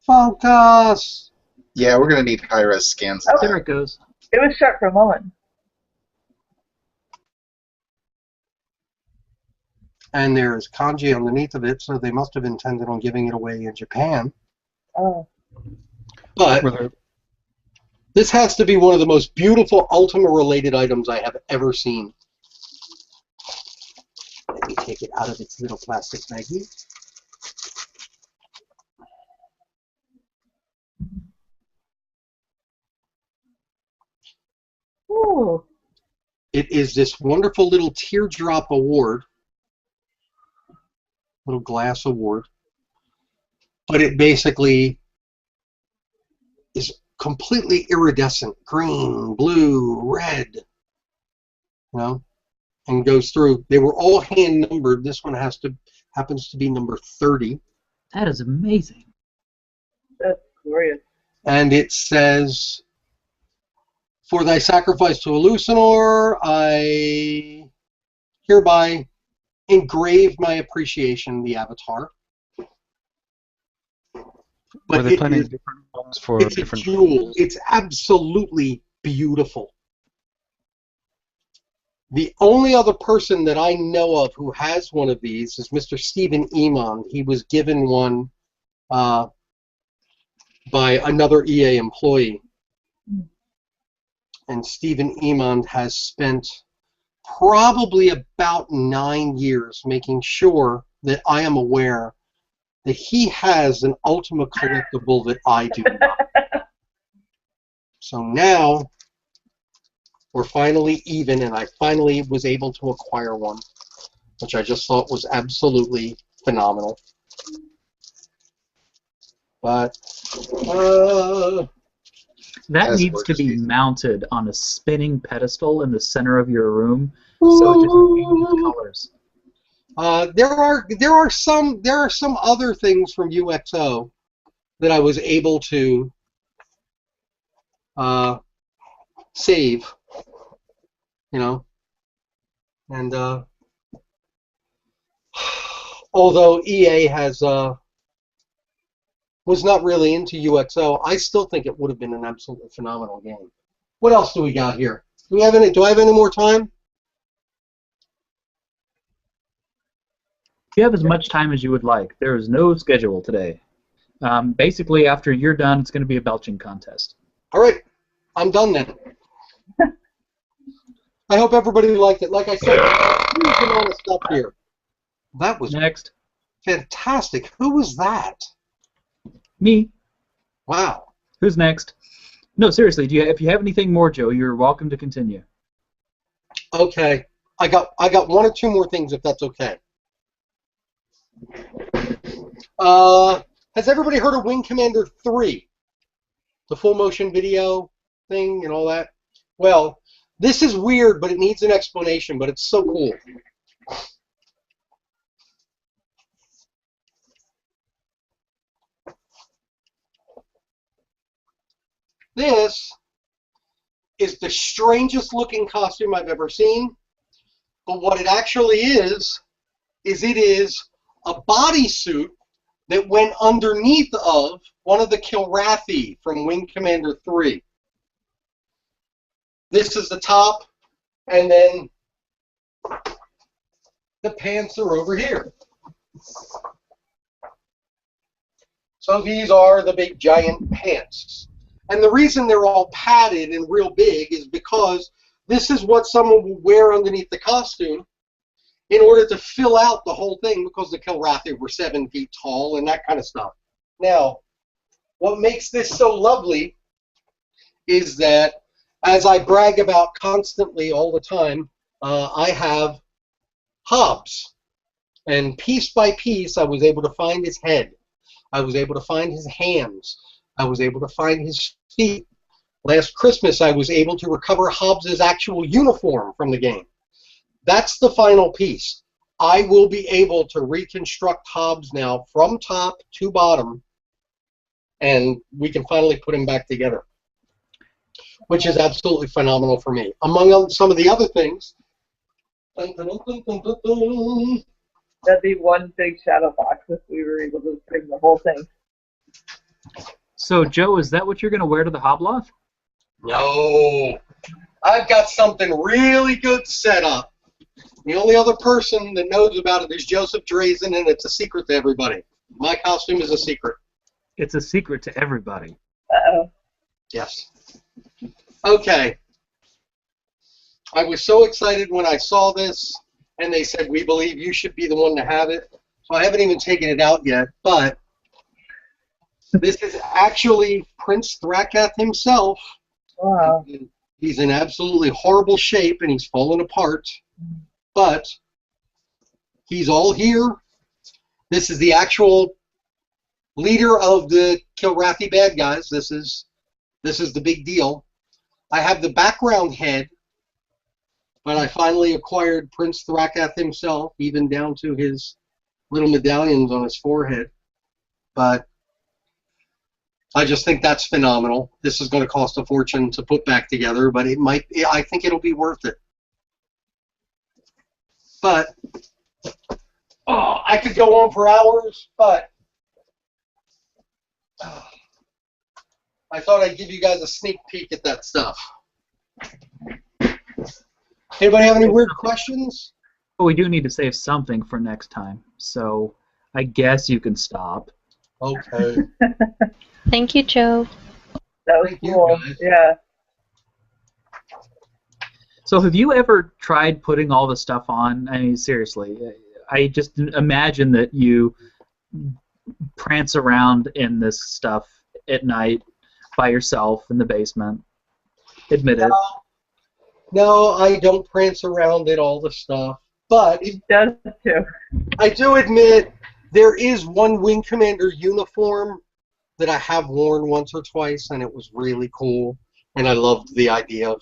Focus!
Yeah, we're gonna need high-res scans of
Oh.
There
that.
it goes.
It was sharp for a moment.
And there's kanji underneath of it, so they must have intended on giving it away in Japan.
Oh.
But
Were there
this has to be one of the most beautiful Ultima-related items I have ever seen. Let me take it out of its little plastic baggie.
Ooh.
It is this wonderful little teardrop award, little glass award, but it basically is completely iridescent, green, blue, red, you know, and goes through. They were all hand numbered. This one happens to be number 30.
That is amazing.
That's glorious.
And it says, "For thy sacrifice to Elucenor, I hereby engrave my appreciation, the Avatar."
Were
But
they
it
planning
is,
different ones for
it's a
different?
jewel. It's absolutely beautiful. The only other person that I know of who has one of these is Mr. Stephen Emond. He was given one by another EA employee. And Stephen Emond has spent probably about 9 years making sure that I am aware that he has an Ultima collectible that I do not. So now we're finally even, and I finally was able to acquire one, which I just thought was absolutely phenomenal. But
That
That's
needs to
gorgeous
be
piece.
mounted on a spinning pedestal in the center of your room, so it just changes colors.
there are some other things from UXO that I was able to save, you know, and although EA has was not really into UXO, I still think it would have been an absolutely phenomenal game. What else do we got here? Do I have any more time?
You have as much time as you would like. There is no schedule today. Basically, after you're done, it's going to be a belching contest.
All right, I'm done then. I hope everybody liked it. Like I said, huge amount of stuff here. That was
Next,
fantastic. Who was that?
me.
Wow.
Who's next? No, seriously. If you have anything more, Joe, you're welcome to continue.
Okay, I got one or two more things if that's okay. Has everybody heard of Wing Commander 3? The full motion video thing and all that? Well, this is weird, but it needs an explanation, but it's so cool. This is the strangest looking costume I've ever seen, but what it actually is it is a bodysuit that went underneath of one of the Kilrathi from Wing Commander 3. This is the top, and then the pants are over here. So these are the big giant pants. And the reason they're all padded and real big is because this is what someone will wear underneath the costume in order to fill out the whole thing, because the Kilrathi were 7 feet tall and that kind of stuff. Now, what makes this so lovely is that, as I brag about constantly all the time, I have Hobbs. And piece by piece, I was able to find his head. I was able to find his hands. I was able to find his feet. Last Christmas, I was able to recover Hobbs' actual uniform from the game. That's the final piece. I will be able to reconstruct Hobbs now from top to bottom, and we can finally put him back together, which is absolutely phenomenal for me. Among some of the other things, Dun, dun, dun, dun, dun, dun.
That'd be one big shadow box if we were able to bring the whole thing.
So, Joe, is that what you're going to wear to the Hobloth?
No. I've got something really good set up. The only other person that knows about it is Joseph Drazen, and it's a secret to everybody. My costume is a secret.
It's a secret to everybody.
Uh-oh.
Yes. Okay. I was so excited when I saw this, and they said, we believe you should be the one to have it. So I haven't even taken it out yet, but this is actually Prince Thrakath himself.
Wow.
He's in absolutely horrible shape, and he's fallen apart, but he's all here. This is the actual leader of the Kilrathi bad guys. This is the big deal. I have the background head, but I finally acquired Prince Thrakath himself, even down to his little medallions on his forehead. But I just think that's phenomenal. This is going to cost a fortune to put back together, but it might. I think it'll be worth it. But I could go on for hours, but I thought I'd give you guys a sneak peek at that stuff. Anybody have any weird questions?
But we do need to save something for next time, so I guess you can stop.
Okay.
Thank you, Joe.
That was
Thank you,
cool.
guys.
Yeah.
So have you ever tried putting all the stuff on? I mean, seriously, I just imagine that you prance around in this stuff at night by yourself in the basement. Admit it.
No, I don't prance around in all the stuff, but
He does too.
I do admit there is one Wing Commander uniform that I have worn once or twice, and it was really cool, and I loved the idea of,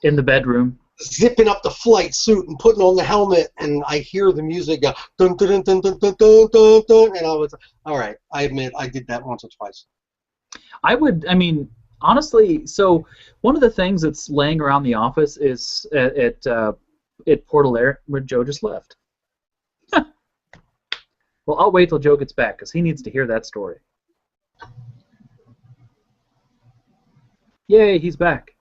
In the bedroom.
zipping up the flight suit and putting on the helmet, and I hear the music go dun dun dun dun dun dun dun dun, and I was all right. I admit I did that once or twice.
Honestly, so one of the things that's laying around the office is at Portal Air, where Joe just left. Well, I'll wait till Joe gets back, because he needs to hear that story. Yay, he's back.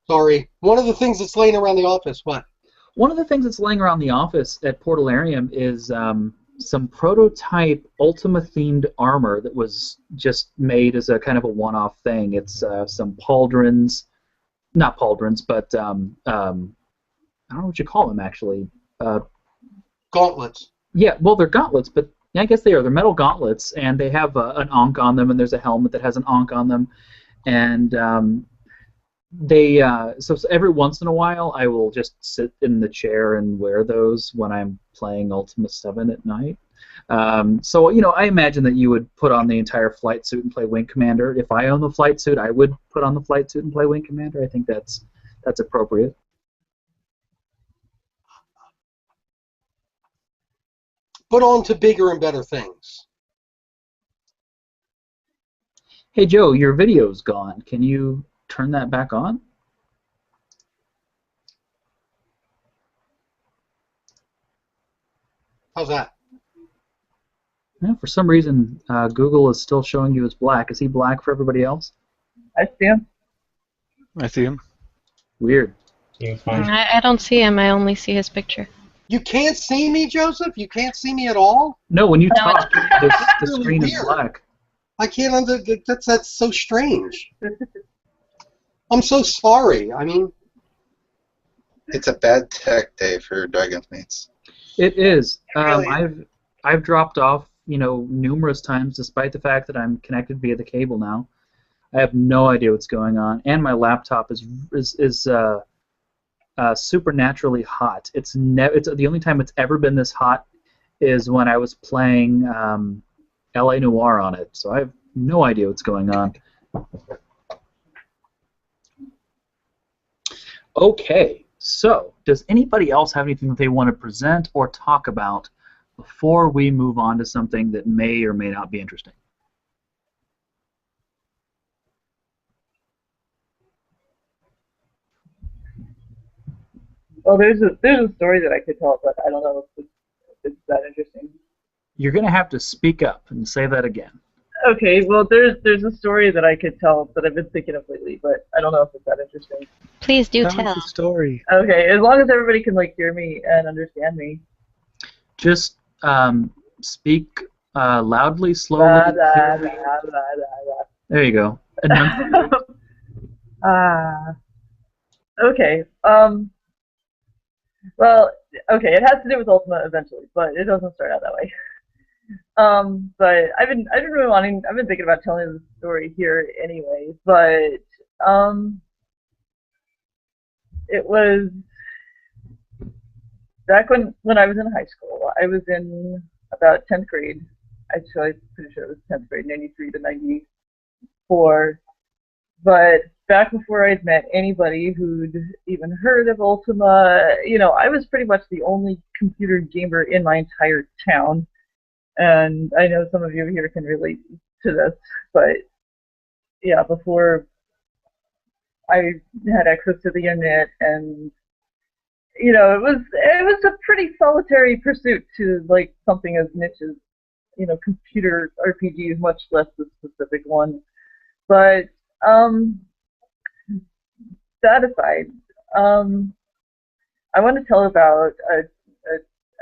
Sorry. One of the things that's laying around the office. What?
One of the things that's laying around the office at Portalarium is some prototype Ultima-themed armor that was just made as a kind of a one-off thing. It's some pauldrons, not pauldrons, but I don't know what you call them actually.
Gauntlets.
Yeah, well, they're gauntlets, but yeah, I guess they are. They're metal gauntlets, and they have an ankh on them, and there's a helmet that has an ankh on them, and so every once in a while I will just sit in the chair and wear those when I'm playing Ultima 7 at night. So I imagine that you would put on the entire flight suit and play Wing Commander. If I own the flight suit, I would put on the flight suit and play Wing Commander. I think that's appropriate.
Put on to bigger and better things.
Hey Joe, your video's gone. Can you turn that back on?
How's that?
Yeah, for some reason, Google is still showing you as black. Is he black for everybody else?
I see him.
I see him.
Weird.
Seems fine.
I don't see him. I only see his picture.
You can't see me, Joseph? You can't see me at all?
No, when you
No,
talk, the
really
screen is
weird.
black.
I can't that's so strange. I'm so sorry. I mean,
It's a bad tech day for Dragonsmeets.
It is.
Really?
I've dropped off, numerous times, despite the fact that I'm connected via the cable now. I have no idea what's going on, and my laptop is supernaturally hot. It's the only time it's ever been this hot is when I was playing LA Noire on it. So I have no idea what's going on. Okay, so does anybody else have anything that they want to present or talk about before we move on to something that may or may not be interesting?
Well, there's a story that I could tell, but I don't know if it's that interesting.
You're going to have to speak up and say that again.
Okay, well, there's a story that I could tell that I've been thinking of lately, but I don't know if it's that interesting.
Please do
Tell us
tell.
the story.
Okay, as long as everybody can hear me and understand me.
Just speak loudly, slowly,
Blah, blah,
clearly.
blah, blah, blah,
There you go.
blah. Okay. Well, okay, it has to do with Ultima eventually, but it doesn't start out that way. But I've been thinking about telling the story here anyway, but it was back when I was in high school. I was in about 10th grade. Actually, I'm pretty sure it was 10th grade, 93 to 94. But back before I'd met anybody who'd even heard of Ultima, I was pretty much the only computer gamer in my entire town. And I know some of you here can relate to this, but yeah, before I had access to the internet, and it was a pretty solitary pursuit to like something as niche as computer RPGs, much less the specific one. But that aside, I want to tell about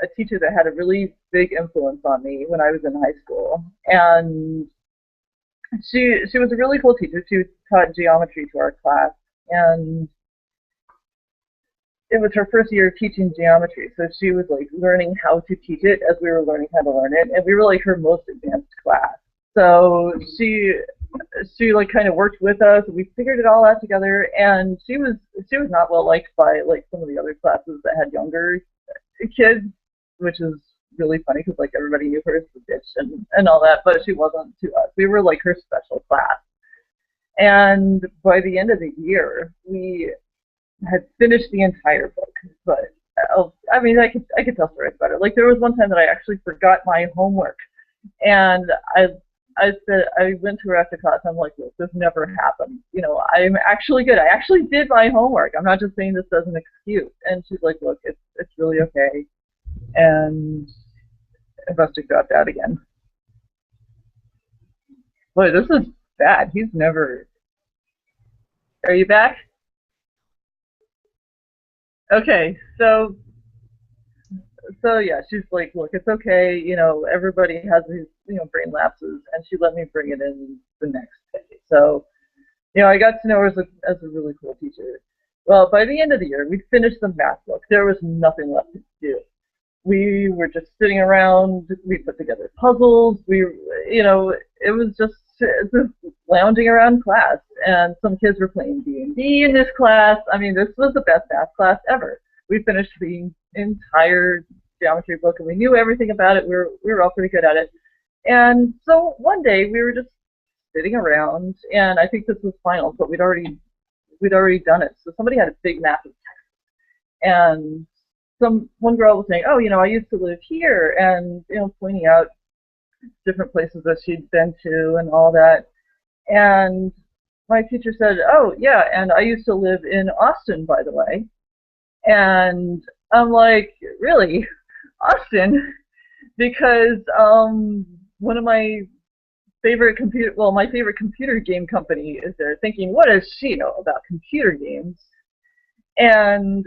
a teacher that had a really big influence on me when I was in high school, and she was a really cool teacher. She taught geometry to our class, and it was her first year teaching geometry, so she was like learning how to teach it as we were learning how to learn it, and we were like her most advanced class. So she like kind of worked with us. We figured it all out together, and she was not well liked by like some of the other classes that had younger kids, which is really funny because like everybody knew her as the bitch and all that, but she wasn't to us. We were like her special class. And by the end of the year, we had finished the entire book. But I could tell stories about it. Like there was one time that I actually forgot my homework, and I went to her after class. I'm like, look, this never happened. I'm actually good. I actually did my homework. I'm not just saying this as an excuse. And she's like, look, it's really okay. And I must have dropped out again. Boy, this is bad. He's never. Are you back? Okay, so yeah, she's like, look, it's okay, everybody has these, brain lapses, and she let me bring it in the next day. So, I got to know her as a really cool teacher. Well, by the end of the year, we'd finished the math book. There was nothing left to do. We were just sitting around, we put together puzzles, it was just lounging around class, and some kids were playing D&D in this class. I mean, this was the best math class ever. We finished the entire geometry book, and we knew everything about it. We were all pretty good at it. And so one day we were just sitting around, and I think this was finals, but we'd already done it. So somebody had a big map of text, and one girl was saying, oh, I used to live here, and pointing out different places that she'd been to and all that. And my teacher said, oh yeah, and I used to live in Austin, by the way. And I'm like, really? Austin? Because one of my favorite computer game company is there, thinking, what does she know about computer games? And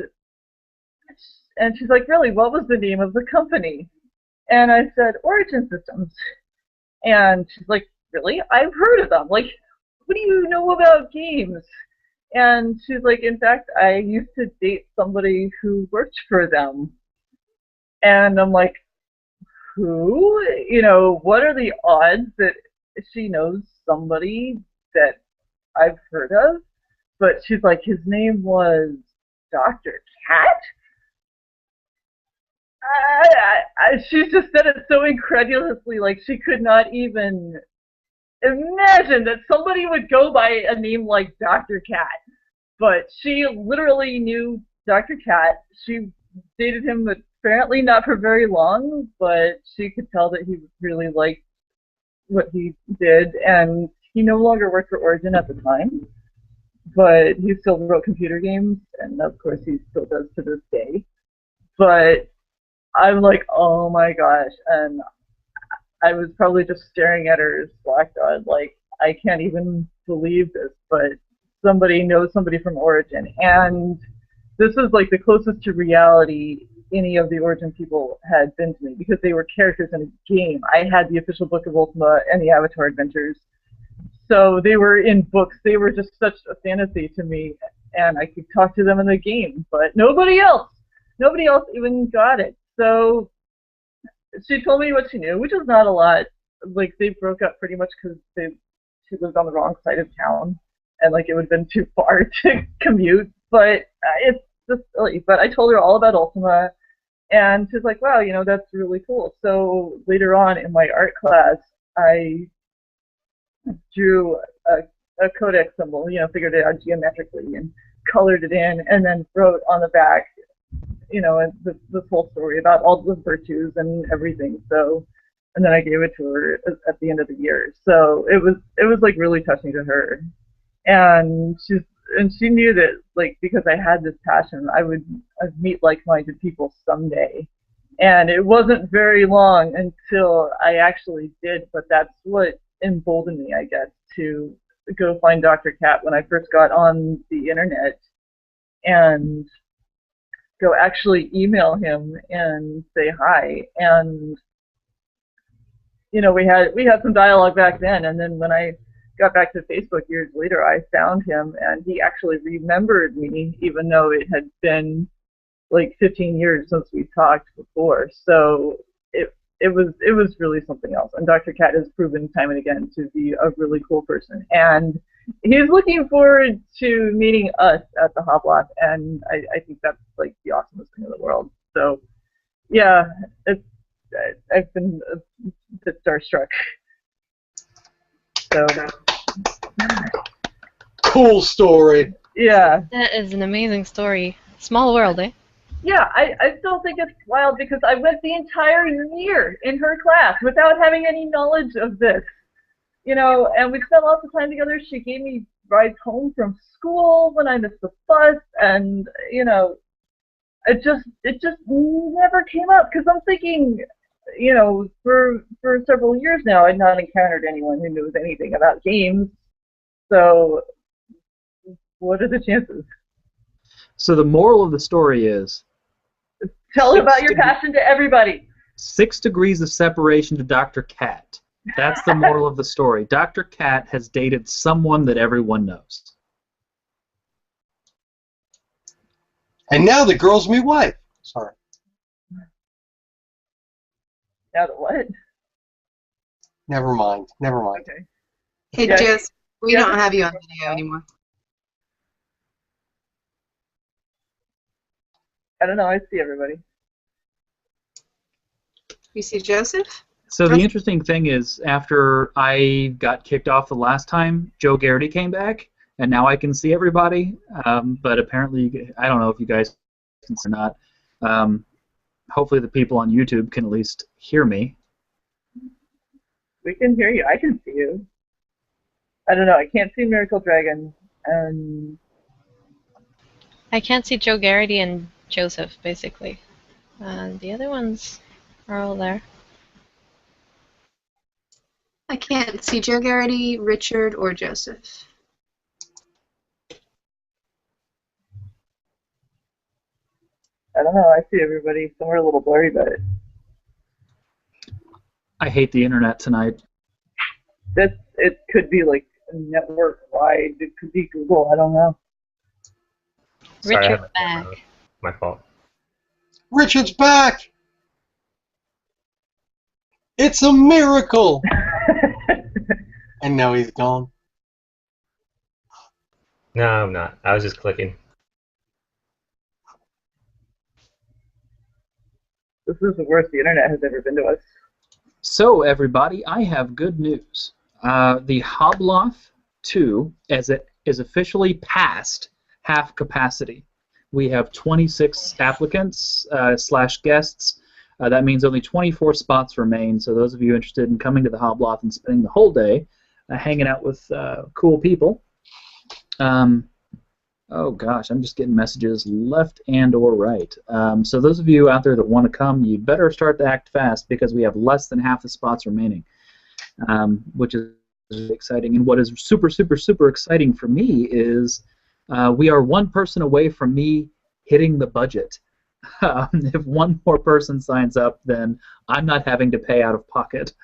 she's like, really, what was the name of the company? And I said, Origin Systems. And she's like, really? I've heard of them. Like, what do you know about games? And she's like, in fact, I used to date somebody who worked for them. And I'm like, who? What are the odds that she knows somebody that I've heard of? But she's like, his name was Dr. Cat? She just said it so incredulously, like she could not even imagine that somebody would go by a name like Dr. Cat. But she literally knew Dr. Cat. She dated him apparently not for very long, but she could tell that he really liked what he did, and he no longer worked for Origin at the time. but he still wrote computer games, and of course he still does to this day. But I'm like, oh my gosh, and I was probably just staring at her slack-jawed, like, I can't even believe this, but somebody knows somebody from Origin, and this is like the closest to reality any of the Origin people had been to me, because they were characters in a game. I had the official Book of Ultima and the Avatar Adventures, so they were in books. They were just such a fantasy to me, and I could talk to them in the game, but nobody else even got it. So she told me what she knew, which is not a lot. Like, they broke up pretty much because she lived on the wrong side of town, and like it would have been too far to commute. But it's just silly. But I told her all about Ultima, and she's like, "Wow, that's really cool." So later on in my art class, I drew a codex symbol, figured it out geometrically and colored it in, and then wrote on the back, and this whole story about all the virtues and everything. So, and then I gave it to her at the end of the year. So it was like really touching to her, and she knew that, like, because I had this passion, I'd meet like-minded people someday. And it wasn't very long until I actually did, but that's what emboldened me, I guess, to go find Dr. Cat when I first got on the internet, and go actually email him and say hi. And we had some dialogue back then, and then when I got back to Facebook years later, I found him, and he actually remembered me, even though it had been like 15 years since we talked before. So it was really something else. And Dr. Cat has proven time and again to be a really cool person, and he's looking forward to meeting us at the Hoblock, and I think that's like the awesomest thing in the world. So yeah, I've been a bit starstruck. So
Cool story.
yeah.
That is an amazing story. Small world, eh?
Yeah, I still think it's wild, because I went the entire year in her class without having any knowledge of this. And we spent lots of time together. She gave me rides home from school when I missed the bus, and it just never came up, because I'm thinking, for several years now, I'd not encountered anyone who knows anything about games. So what are the chances?
So the moral of the story is,
Tell about your passion to everybody.
6 degrees of separation to Dr. Cat. That's the moral of the story. Dr. Cat has dated someone that everyone knows.
And now the girl's me wife. Sorry.
Now the what?
Never mind.
Okay.
Hey,
Yeah.
Jess, we
Yeah.
don't have you on video anymore.
I don't know. I see everybody.
You see Joseph?
So the interesting thing is, after I got kicked off the last time, Joe Garrity came back, and now I can see everybody. But apparently, I don't know if you guys can see or not. Hopefully the people on YouTube can at least hear me.
We can hear you. I can see you. I don't know. I can't see Miracle Dragon. And
I can't see Joe Garrity and Joseph, basically. The other ones are all there.
I can't see Joe Garrity, Richard, or Joseph.
I don't know. I see everybody. Some are a little blurry, but
I hate the internet tonight.
it could be like network-wide. It could be Google. I don't know.
Sorry, I
Richard's
had
back.
my fault.
Richard's back. It's a miracle. And now he's gone.
No, I'm not. I was just clicking.
This is the worst the internet has ever been to us.
So everybody, I have good news. The Hobloth 2 is officially past half capacity. We have 26 applicants / guests. That means only 24 spots remain. So those of you interested in coming to the Hobloth and spending the whole day hanging out with cool people, Oh gosh, I'm just getting messages left and or right. So those of you out there that want to come, you'd better start to act fast because we have less than half the spots remaining, which is exciting. And what is super, super, super exciting for me is we are one person away from me hitting the budget. If one more person signs up, then I'm not having to pay out of pocket.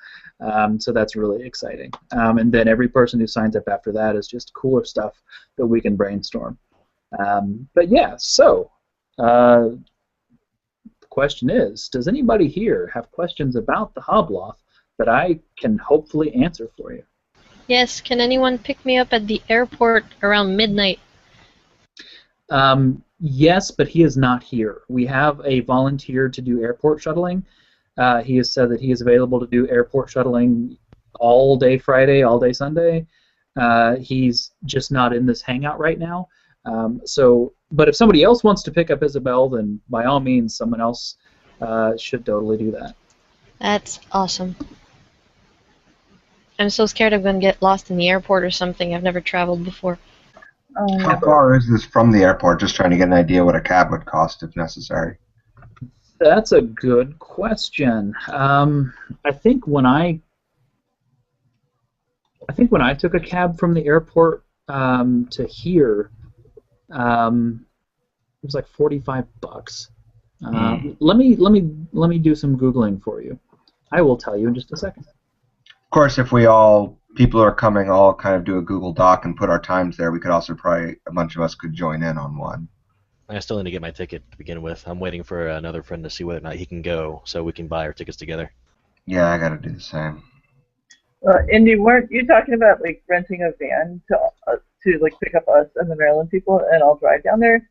So that's really exciting. And then every person who signs up after that is just cooler stuff that we can brainstorm. But yeah, so the question is, does anybody here have questions about the Hobloth that I can hopefully answer for you?
Yes, can anyone pick me up at the airport around midnight?
Yes, but he is not here. We have a volunteer to do airport shuttling. He has said that he is available to do airport shuttling all day Friday, all day Sunday. He's just not in this hangout right now. But if somebody else wants to pick up Isabel, then by all means, someone else should totally do that.
That's awesome. I'm so scared I'm going to get lost in the airport or something. I've never traveled before.
How far is this from the airport? Just trying to get an idea what a cab would cost if necessary.
That's a good question. I think when I took a cab from the airport to here, it was like $45. Let me do some Googling for you. I will tell you in just a second.
Of course, if people are coming, all kind of do a Google Doc and put our times there, we could also probably, a bunch of us could join in on one.
I still need to get my ticket to begin with. I'm waiting for another friend to see whether or not he can go so we can buy our tickets together.
Yeah, I got to do the same.
Indy, weren't you talking about like renting a van to like pick up us and the Maryland people and I'll drive down there?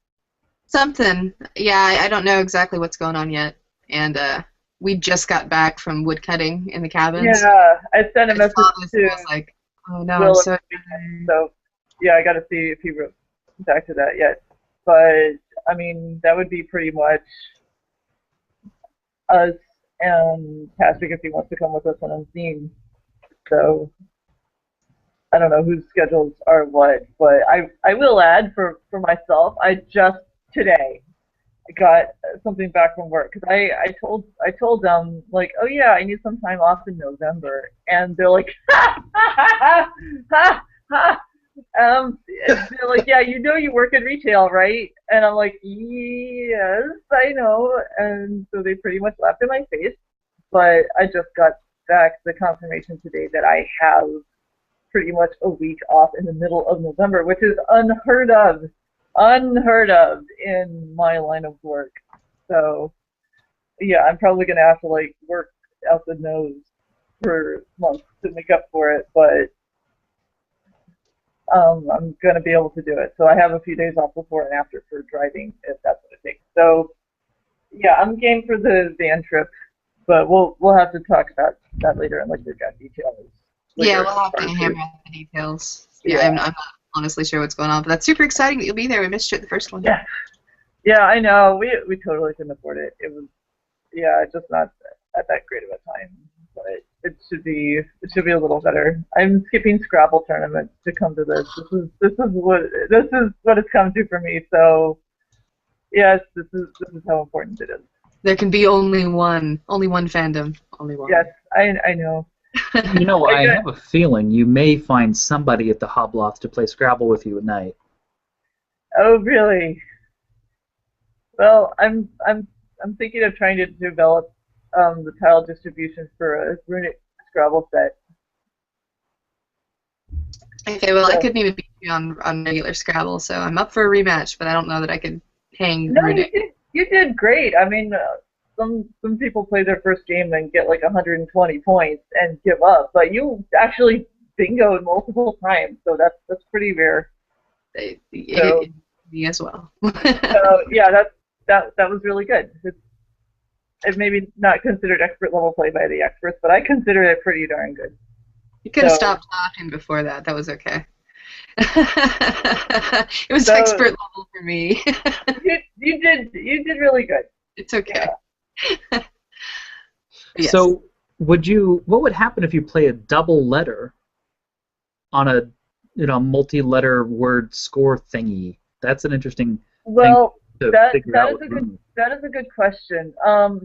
Something. Yeah, I don't know exactly what's going on yet. And we just got back from wood cutting in the cabins.
Yeah, I sent a message to
I was like, oh no,
Will
I'm so
so yeah, I got to see if he wrote back to that yet. But I mean, that would be pretty much us and Patrick if he wants to come with us on Unseen. So I don't know whose schedules are what, but I will add for myself. I just today got something back from work because I told them like, oh yeah, I need some time off in November, and they're like, ha ha ha ha ha. They're like, yeah, you know you work in retail, right? And I'm like, yes, I know. And so they pretty much laughed in my face. But I just got back the confirmation today that I have pretty much a week off in the middle of November, which is unheard of in my line of work. So yeah, I'm probably gonna have to like work out the nose for months to make up for it, but I'm gonna be able to do it. So I have a few days off before and after for driving if that's what it takes. So yeah, I'm game for the van trip, but we'll have to talk about that later and like the details.
Yeah, we'll have to hammer out the details. Yeah, I'm not honestly sure what's going on, but that's super exciting that you'll be there. We missed you at the first one.
Yeah, I know. We totally couldn't afford it. It was just not at that great of a time. But it should be a little better. I'm skipping Scrabble tournament to come to this. This is what it's come to for me. So yes, this is how important it is.
There can be only one fandom, only one.
Yes, I know.
You know, I have a feeling you may find somebody at the Hobloth to play Scrabble with you at night.
Oh, really? Well, I'm thinking of trying to develop the tile distribution for a runic Scrabble set.
Okay, well, I couldn't even beat you on regular Scrabble, so I'm up for a rematch, but I don't know that I could hang runic.
You did great. I mean, some people play their first game and get like 120 points and give up, but you actually bingoed multiple times, so that's pretty rare.
Me as well.
So yeah, that was really good. It's maybe not considered expert level play by the experts, but I consider it pretty darn good.
You could have stopped laughing before that. That was okay. It was expert level for me.
you did really good.
It's okay.
Yeah.
Yes.
So what would happen if you play a double letter on a multi-letter word score thingy? That's an interesting
Well,
thing to
that
figure
that
out.
is a good question.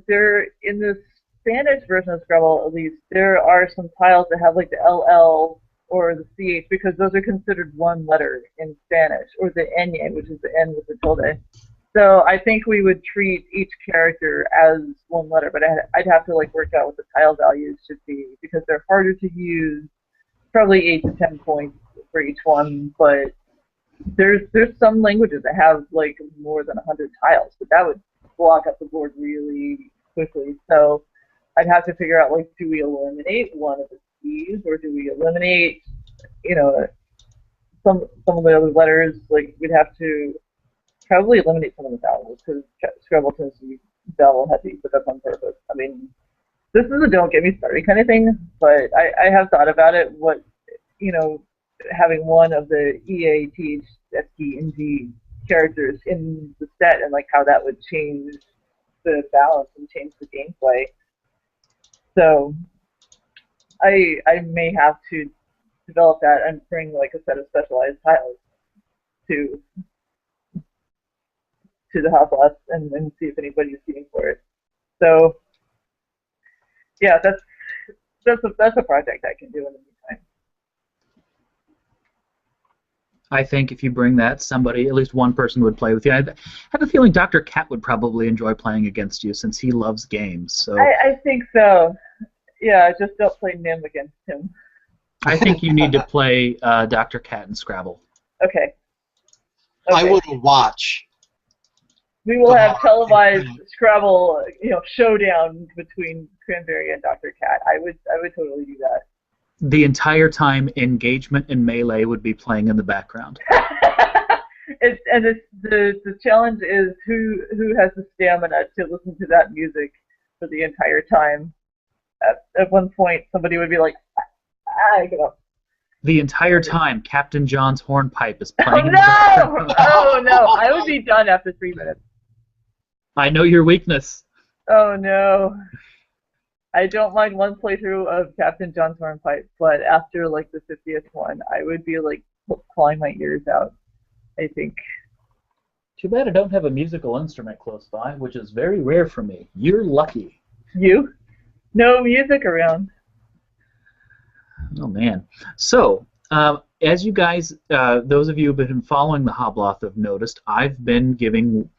There in the Spanish version of Scrabble, at least, there are some tiles that have like the LL or the CH because those are considered one letter in Spanish, or the ñ, which is the N with the tilde. So I think we would treat each character as one letter, but I'd have to like work out what the tile values should be because they're harder to use. Probably 8 to 10 points for each one, but there's some languages that have like more than 100 tiles, but that would block up the board really quickly. So I'd have to figure out like, do we eliminate one of the C's or do we eliminate, you know, some of the other letters? Like we'd have to probably eliminate some of the vowels because Scrabble tends to be vowel heavy, but that's on purpose. I mean, this is a don't get me started kind of thing, but I have thought about it. What, you know, having one of the EA, TH, ST, and G characters in the set and like how that would change the balance and change the gameplay. So I may have to develop that and bring like a set of specialized tiles to the Hoblots and see if anybody's shooting for it. So yeah, that's a project I can do in the meantime.
I think if you bring that, somebody, at least one person would play with you. I have a feeling Dr. Cat would probably enjoy playing against you since he loves games. So
I think so. Yeah, just don't play Nim against him.
I think you need to play Dr. Cat in Scrabble.
Okay.
I would watch.
We will have televised Scrabble, you know, showdown between Cranberry and Dr. Cat. I would totally do that.
The entire time, Engagement and Melee would be playing in the background.
The challenge is who has the stamina to listen to that music for the entire time. At one point, somebody would be like, I give up.
The entire time, Captain John's hornpipe is playing.
Oh no! Oh no! I would be done after 3 minutes.
I know your weakness.
Oh no! I don't mind one playthrough of Captain John's hornpipe, but after like the 50th one, I would be like clawing my ears out. I think.
Too bad I don't have a musical instrument close by, which is very rare for me. You're lucky.
You? No music around.
Oh man. So, as you guys, those of you who've been following the Hobloth have noticed, I've been giving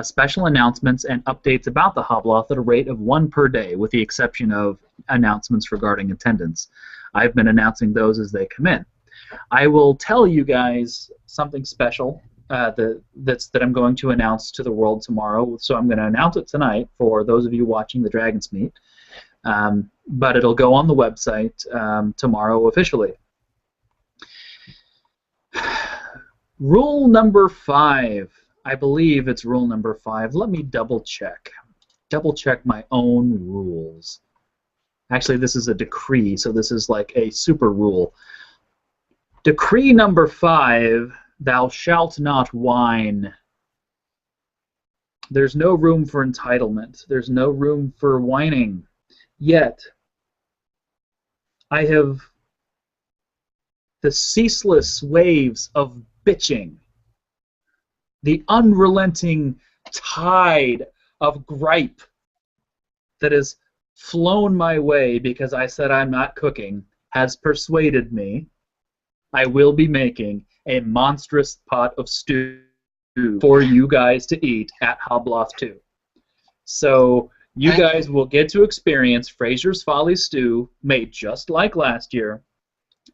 special announcements and updates about the Hobloth at a rate of 1 per day, with the exception of announcements regarding attendance. I've been announcing those as they come in. I will tell you guys something special that I'm going to announce to the world tomorrow. So I'm going to announce it tonight for those of you watching the Dragonsmeet. But it'll go on the website tomorrow officially. Rule number 5. I believe it's rule number 5. Let me double check. Double check my own rules. Actually, this is a decree, so this is like a super rule. Decree number 5, thou shalt not whine. There's no room for entitlement. There's no room for whining. Yet, I have the ceaseless waves of bitching, the unrelenting tide of gripe that has flown my way because I said I'm not cooking has persuaded me I will be making a monstrous pot of stew for you guys to eat at Hobloth 2. So you guys will get to experience Fraser's Folly stew made just like last year.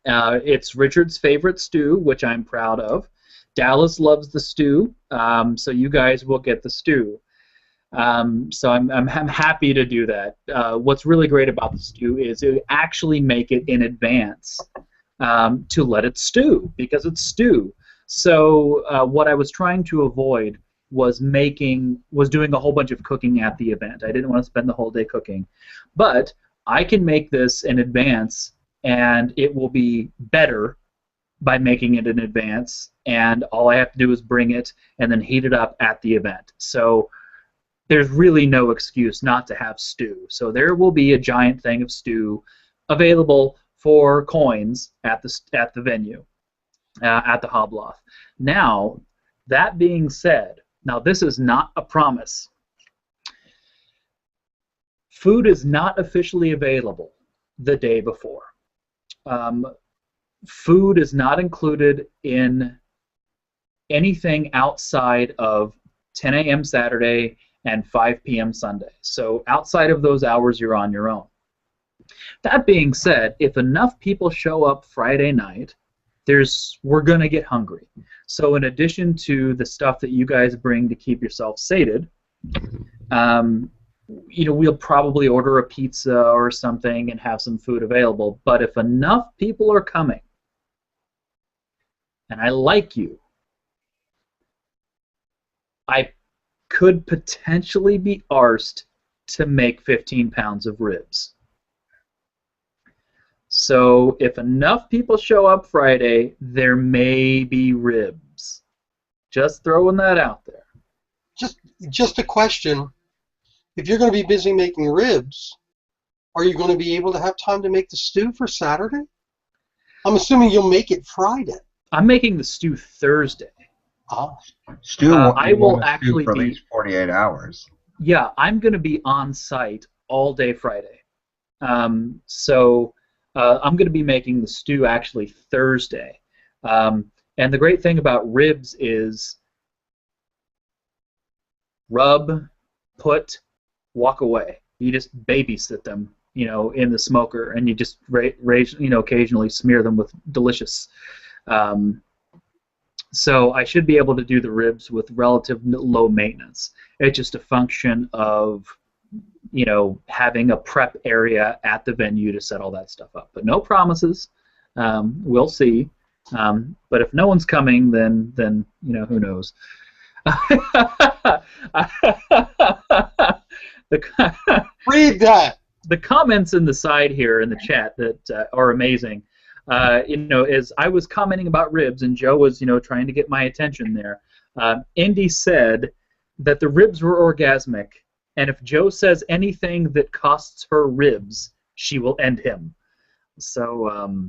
It's Richard's favorite stew, which I'm proud of. Dallas loves the stew, so you guys will get the stew. So I'm happy to do that. What's really great about the stew is you actually make it in advance to let it stew, because it's stew. So what I was trying to avoid was doing a whole bunch of cooking at the event. I didn't want to spend the whole day cooking. But I can make this in advance, and it will be better by making it in advance, and all I have to do is bring it and then heat it up at the event. So there's really no excuse not to have stew. So there will be a giant thing of stew available for coins at the venue, at the Hobloth. Now, That being said, now this is not a promise. Food is not officially available the day before. Food is not included in anything outside of 10 a.m. Saturday and 5 p.m. Sunday. So outside of those hours, you're on your own. That being said, if enough people show up Friday night, we're going to get hungry. So in addition to the stuff that you guys bring to keep yourself sated, we'll probably order a pizza or something and have some food available. But if enough people are coming, and I like you, I could potentially be arsed to make 15 pounds of ribs. So if enough people show up Friday, there may be ribs. Just throwing that out there.
Just a question. If you're going to be busy making ribs, are you going to be able to have time to make the stew for Saturday? I'm assuming you'll make it Friday.
I'm making the stew Thursday.
Oh.
Stew
I will actually
for at
be
least 48 hours.
Yeah, I'm going to be on site all day Friday. So I'm going to be making the stew actually Thursday. And the great thing about ribs is rub, put, walk away. You just babysit them, in the smoker, and you just occasionally smear them with delicious. So I should be able to do the ribs with relative low maintenance. It's just a function of, having a prep area at the venue to set all that stuff up. But no promises. We'll see. But if no one's coming, then who knows?
Read that.
The comments in the side here in the chat that are amazing. As I was commenting about ribs, and Joe was, trying to get my attention there. Indy said that the ribs were orgasmic, and if Joe says anything that costs her ribs, she will end him. So,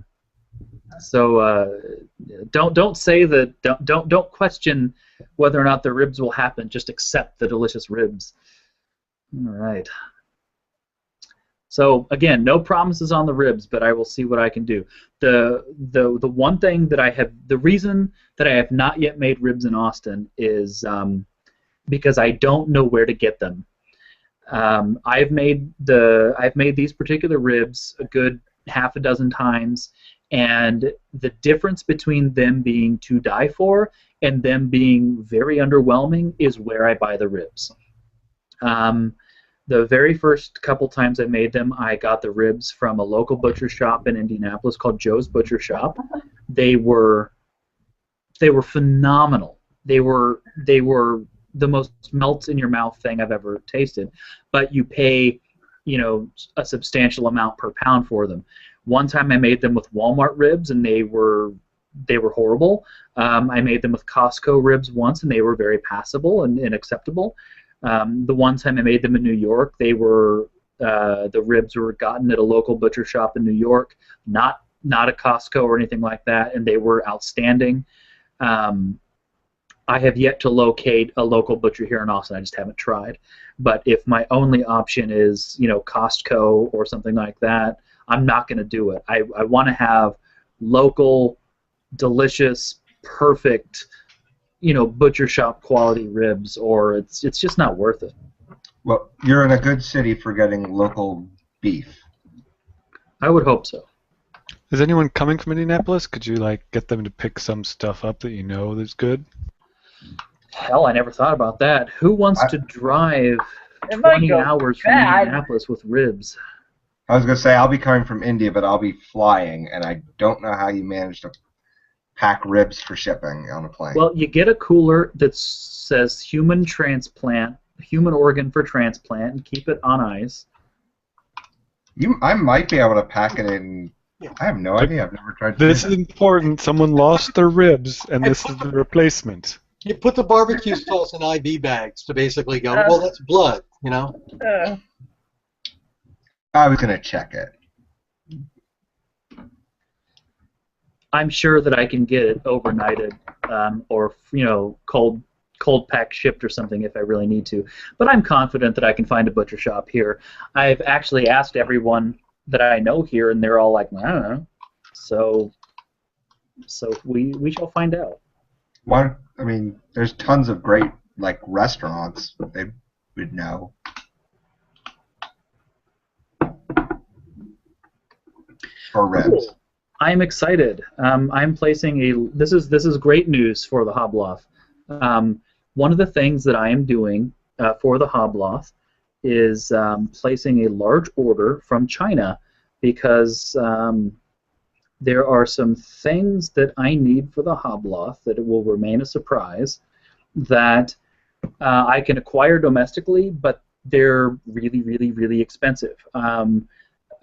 don't say that. Don't question whether or not the ribs will happen. Just accept the delicious ribs. All right. So again, no promises on the ribs, but I will see what I can do. The one thing that the reason that I have not yet made ribs in Austin is because I don't know where to get them. I've made these particular ribs a good half a dozen times, and the difference between them being to die for and them being very underwhelming is where I buy the ribs. The very first couple times I made them, I got the ribs from a local butcher shop in Indianapolis called Joe's Butcher Shop. They were phenomenal. They were the most melts in your mouth thing I've ever tasted. But you pay, a substantial amount per pound for them. One time I made them with Walmart ribs, and they were horrible. I made them with Costco ribs once, and they were very passable and acceptable. The one time I made them in New York, they were the ribs were gotten at a local butcher shop in New York, not a Costco or anything like that, and they were outstanding. I have yet to locate a local butcher here in Austin. I just haven't tried. But if my only option is Costco or something like that, I'm not going to do it. I want to have local, delicious, perfect, butcher shop quality ribs, or it's just not worth it.
Well, you're in a good city for getting local beef.
I would hope so.
Is anyone coming from Indianapolis? Could you get them to pick some stuff up that that's good?
Hell, I never thought about that. Who wants to drive 20 hours from Indianapolis with ribs?
I was going to say, I'll be coming from India, but I'll be flying, and I don't know how you manage to pack ribs for shipping on a plane.
Well, you get a cooler that says human organ for transplant, and keep it on ice.
I might be able to pack it in. I have no idea. I've never tried to
This is important. Someone lost their ribs, and this is the replacement.
You put the barbecue sauce in IV bags to basically go, well, that's blood,
I was going to check it.
I'm sure that I can get it overnighted or cold pack shipped or something if I really need to. But I'm confident that I can find a butcher shop here. I've actually asked everyone that I know here, and they're all like, I don't know. So we shall find out.
One, I mean, there's tons of great like restaurants. They would know. For ribs.
Cool. I'm excited. I'm placing a. This is great news for the Hobloth. One of the things that I am doing for the Hobloth is placing a large order from China because there are some things that I need for the Hobloth that it will remain a surprise that I can acquire domestically, but they're really, really, really expensive.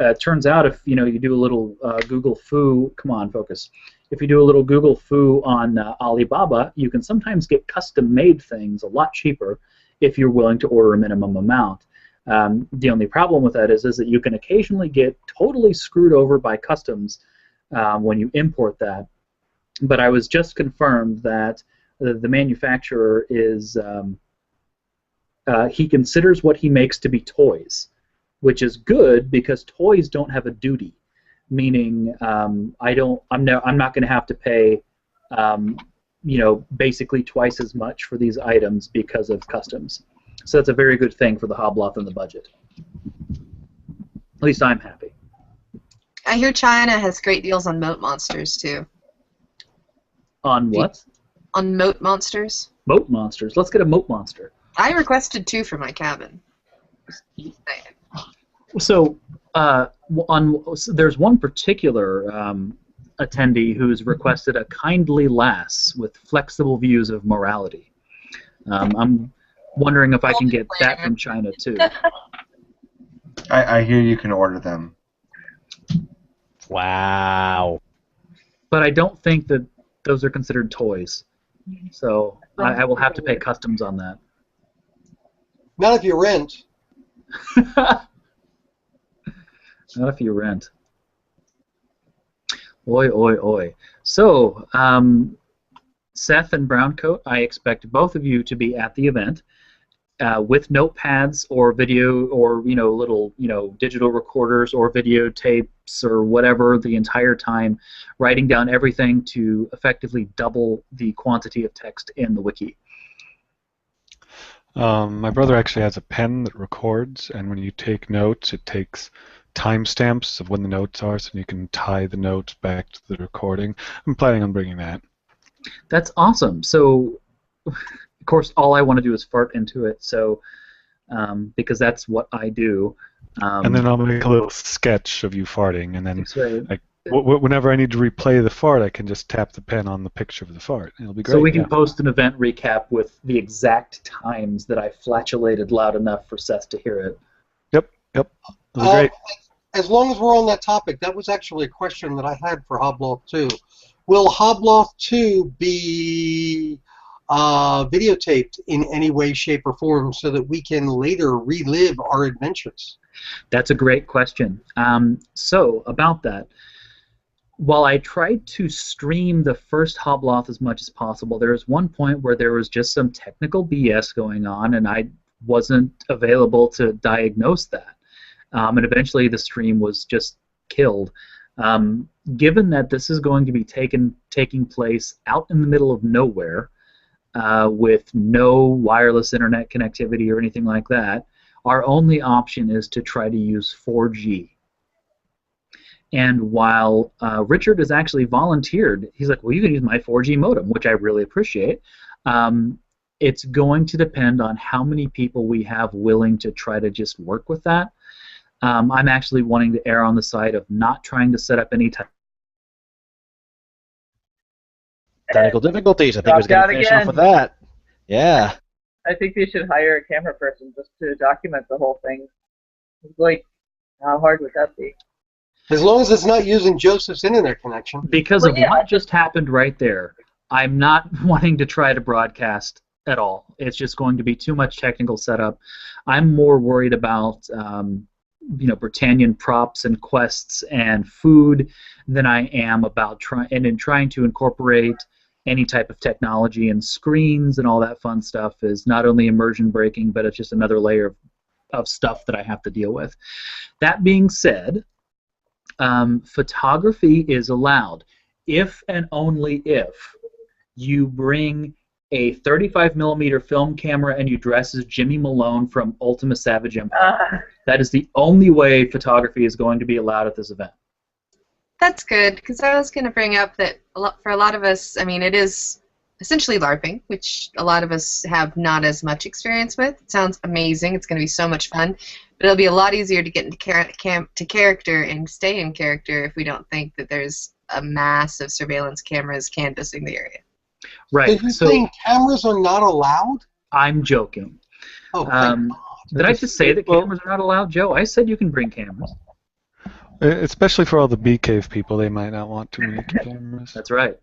It turns out if you do a little Google foo, come on, focus. If you do a little Google foo on Alibaba, you can sometimes get custom-made things a lot cheaper if you're willing to order a minimum amount. The only problem with that is that you can occasionally get totally screwed over by customs when you import that. But I was just confirmed that the manufacturer is he considers what he makes to be toys, which is good because toys don't have a duty. Meaning, I'm not going to have to pay, basically twice as much for these items because of customs. So that's a very good thing for the Hobloth and the budget. At least I'm happy.
I hear China has great deals on moat monsters too.
On what?
On moat monsters.
Moat monsters. Let's get a moat monster.
I requested 2 for my cabin.
So, there's one particular attendee who's requested a kindly lass with flexible views of morality. I'm wondering if I can get that from China too.
I hear you can order them.
Wow.
But I don't think that those are considered toys. So I will have to pay customs on that.
Not if you rent.
Not if you rent. Oi, oi, oi. So, Seth and Browncoat, I expect both of you to be at the event with notepads or video or little digital recorders or videotapes or whatever the entire time, writing down everything to effectively double the quantity of text in the wiki.
My brother actually has a pen that records, and when you take notes, it takes timestamps of when the notes are, so you can tie the notes back to the recording. I'm planning on bringing that.
That's awesome. So, of course, all I want to do is fart into it. So, because that's what I do.
And then I'll make a little sketch of you farting, and then
right.
whenever I need to replay the fart, I can just tap the pen on the picture of the fart. It'll be great.
So we can post an event recap with the exact times that I flatulated loud enough for Seth to hear it.
Yep. It'll be great.
As long as we're on that topic, that was actually a question that I had for Hobloth 2. Will Hobloth 2 be videotaped in any way, shape, or form so that we can later relive our adventures?
That's a great question. So, about that, while I tried to stream the first Hobloth as much as possible, there was one point where there was just some technical BS going on, and I wasn't available to diagnose that. And eventually the stream was just killed. Given that this is going to be taking place out in the middle of nowhere with no wireless internet connectivity or anything like that, our only option is to try to use 4G. And while Richard has actually volunteered, he's like, well, you can use my 4G modem, which I really appreciate. It's going to depend on how many people we have willing to try to just work with that. I'm actually wanting to err on the side of not trying to set up any
technical difficulties. I think I was going to finish off with that. Yeah.
I think they should hire a camera person just to document the whole thing. Like, how hard would that be?
As long as it's not using Joseph's internet connection.
Because of what just happened right there, I'm not wanting to try to broadcast at all. It's just going to be too much technical setup. I'm more worried about Britannian props and quests and food than I am about trying to incorporate any type of technology and screens and all that fun stuff is not only immersion breaking, but it's just another layer of stuff that I have to deal with. That being said, photography is allowed if and only if you bring a 35mm film camera and you dress as Jimmy Malone from Ultima Savage Empire. That is the only way photography is going to be allowed at this event.
That's good, because I was going to bring up that for a lot of us, I mean, it is essentially LARPing, which a lot of us have not as much experience with. It sounds amazing. It's going to be so much fun. But it'll be a lot easier to get into character and stay in character if we don't think that there's a mass of surveillance cameras canvassing the area.
Right.
Did you think cameras are not allowed?
I'm joking.
Oh, thank God.
Did I just say that cameras are not allowed, Joe? I said you can bring cameras.
Especially for all the bee cave people, they might not want too many cameras.
That's right.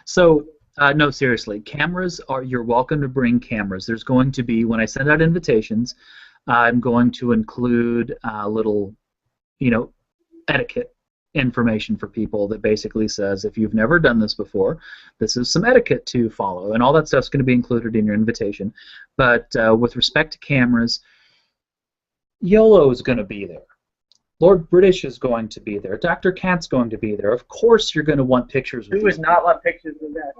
So, no, seriously, cameras are, you're welcome to bring cameras. There's going to be, when I send out invitations, I'm going to include little, etiquette information for people that basically says, if you've never done this before, this is some etiquette to follow, and all that stuff's going to be included in your invitation. But with respect to cameras, YOLO is going to be there. Lord British is going to be there. Dr. Cat's going to be there. Of course you're going to want pictures with
Who would not want pictures of that?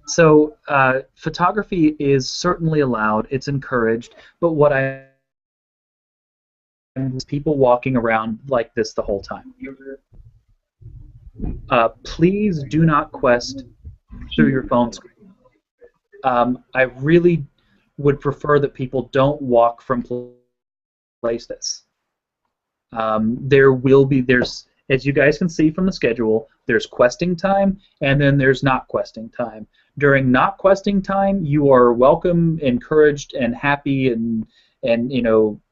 So photography is certainly allowed. It's encouraged. But what I is people walking around like this the whole time. Please do not quest through your phone screen. I really would prefer that people don't walk from places. There's, as you guys can see from the schedule, there's questing time, and then there's not questing time. During not questing time, you are welcome, encouraged, and happy, and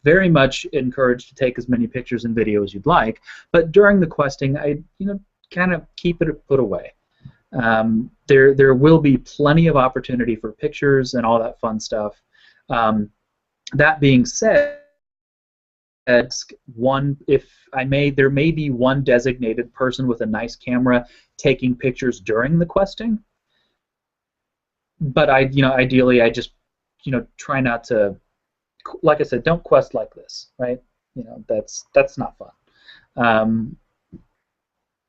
very much encouraged to take as many pictures and videos as you'd like. But during the questing, I kind of keep it put away. There will be plenty of opportunity for pictures and all that fun stuff. That being said, there may be one designated person with a nice camera taking pictures during the questing. But ideally, I just try not to, like I said, don't quest like this, right? That's not fun.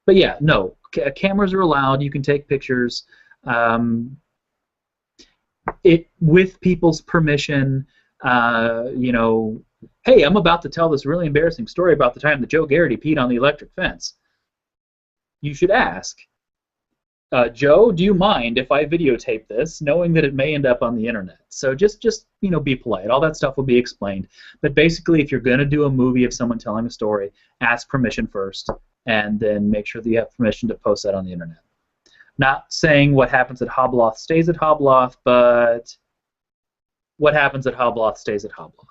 But yeah, no, cameras are allowed. You can take pictures. With people's permission. Hey, I'm about to tell this really embarrassing story about the time that Joe Garrity peed on the electric fence. You should ask, Joe, do you mind if I videotape this, knowing that it may end up on the internet? So just be polite. All that stuff will be explained. But basically, if you're going to do a movie of someone telling a story, ask permission first, and then make sure that you have permission to post that on the internet. Not saying what happens at Hobloth stays at Hobloth, but what happens at Hobloth stays at Hobloth.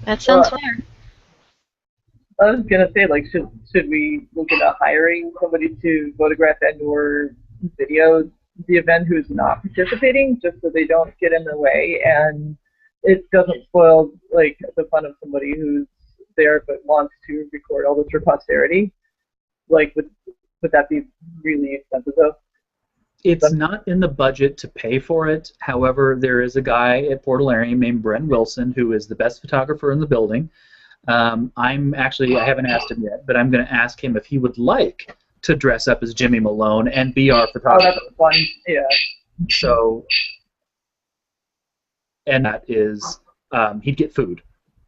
That sounds fair.
I was gonna say, like, should we look at hiring somebody to photograph and/or video the event who's not participating, just so they don't get in the way and it doesn't spoil like the fun of somebody who's there but wants to record all this for posterity? Like, would that be really expensive though?
It's not in the budget to pay for it. However, there is a guy at Portalarium named Bren Wilson who is the best photographer in the building. I haven't asked him yet, but I'm going to ask him if he would like to dress up as Jimmy Malone and be our photographer.
Oh, that's fun. Yeah.
So, and that is, he'd get food.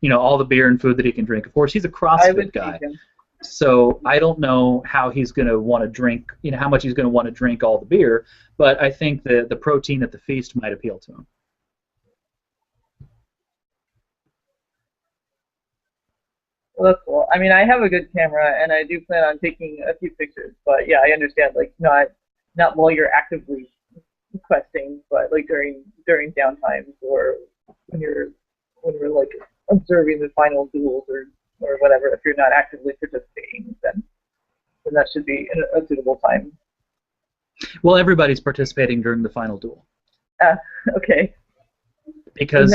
All the beer and food that he can drink. Of course, he's a CrossFit guy. So I don't know how he's going to want to drink, how much he's going to want to drink all the beer, but I think the protein at the feast might appeal to him.
Well, that's cool. I mean, I have a good camera, and I do plan on taking a few pictures, but yeah, I understand, like, not while you're actively questing, but like during downtimes or when we're like observing the final duels or whatever. If you're not actively participating, then that should be a suitable time.
Well, everybody's participating during the final duel.
Okay.
Because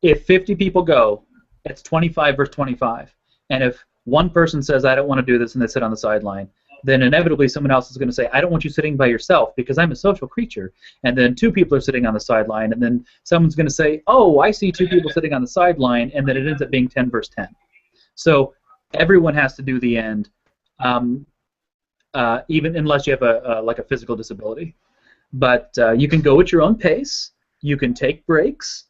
if 50 people go, it's 25 versus 25. And if one person says, I don't want to do this, and they sit on the sideline, then inevitably someone else is going to say, I don't want you sitting by yourself because I'm a social creature. And then two people are sitting on the sideline, and then someone's going to say, oh, I see two people sitting on the sideline, and then it ends up being 10 versus 10. So everyone has to do the end, even unless you have like a physical disability. But you can go at your own pace. You can take breaks,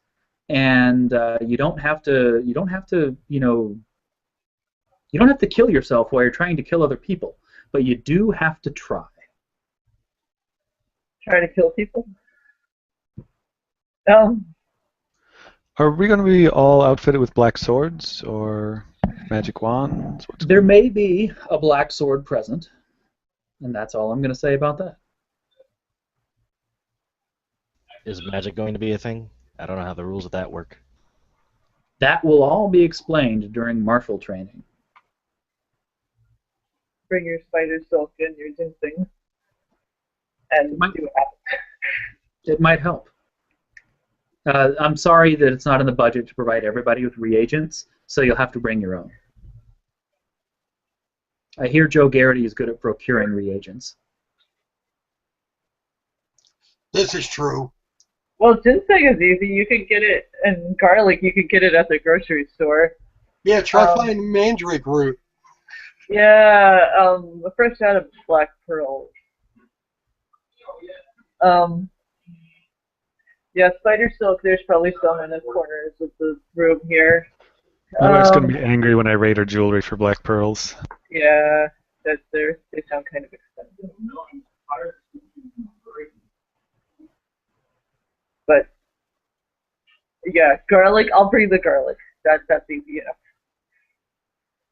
and you don't have to kill yourself while you're trying to kill other people. But you do have to try.
Try to kill people?
Are we going to be all outfitted with black swords or magic wands?
There may be a black sword present, and that's all I'm going to say about that.
Is magic going to be a thing? I don't know how the rules of that work.
That will all be explained during martial training.
Bring your spider silk and your ginseng, and see what happens.
It might help. I'm sorry that it's not in the budget to provide everybody with reagents, so you'll have to bring your own. I hear Joe Garrity is good at procuring reagents.
This is true.
Well, ginseng is easy. You could get it, and garlic, you could get it at the grocery store.
Yeah, try finding mandrake root.
Yeah, fresh out of black pearl. Yeah, spider silk, there's probably some in the corners of the room here.
My wife's going to be angry when I rate her jewelry for black pearls.
Yeah, they sound kind of expensive. But, yeah, garlic, I'll bring the garlic. That's easy enough.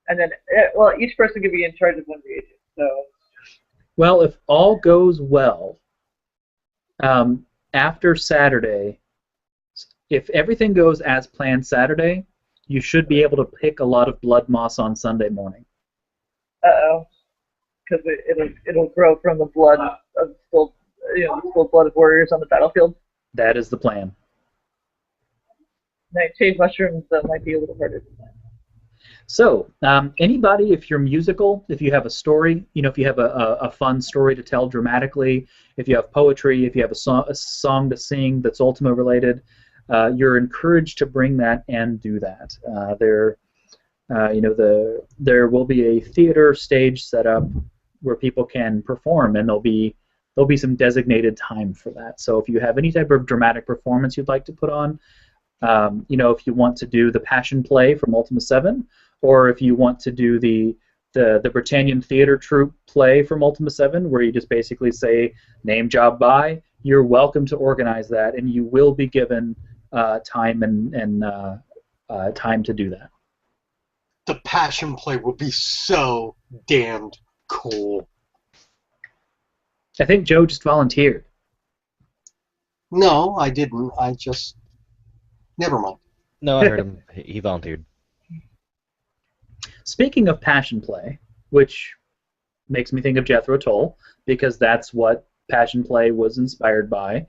And then, well, each person can be in charge of one reagent, so...
Well, if all goes well, after Saturday, if everything goes as planned Saturday, you should be able to pick a lot of blood moss on Sunday morning.
Uh-oh. Because it'll grow from the blood of still blood of warriors on the battlefield.
That is the plan.
Nightshade mushrooms might be a little harder to find.
So, anybody, if you're musical, if you have a story, if you have a fun story to tell dramatically, if you have poetry, if you have a song to sing that's Ultima related, you're encouraged to bring that and do that. There will be a theater stage set up where people can perform, and there'll be some designated time for that. So if you have any type of dramatic performance you'd like to put on, if you want to do the Passion Play from Ultima 7, or if you want to do the Britannian Theater Troupe play from Ultima 7, where you just basically say, name, job, buy, you're welcome to organize that, and you will be given time and time to do that.
The Passion Play will be so damned cool.
I think Joe just volunteered.
No, I didn't. I just... Never mind.
No, I heard him. He volunteered.
Speaking of Passion Play, which makes me think of Jethro Tull, because that's what Passion Play was inspired by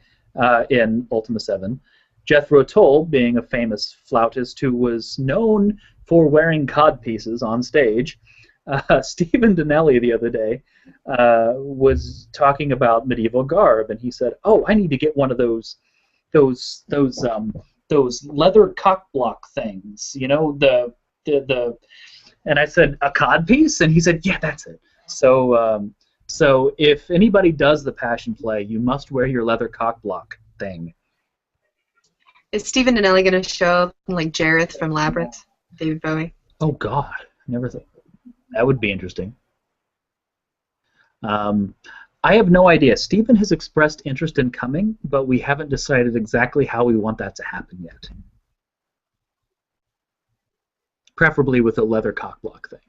in Ultima 7. Jethro Tull, being a famous flautist who was known for wearing codpieces on stage, Stephen Donnelly the other day was talking about medieval garb, and he said, "Oh, I need to get one of those leather cock block things, the." And I said, "A codpiece?" And he said, "Yeah, that's it." So if anybody does the Passion Play, you must wear your leather cock block thing.
Is Stephen Donnelly going to show up like Jareth from Labyrinth? David Bowie?
Oh, God. Never thought. That would be interesting. I have no idea. Stephen has expressed interest in coming, but we haven't decided exactly how we want that to happen yet. Preferably with a leather cock block thing.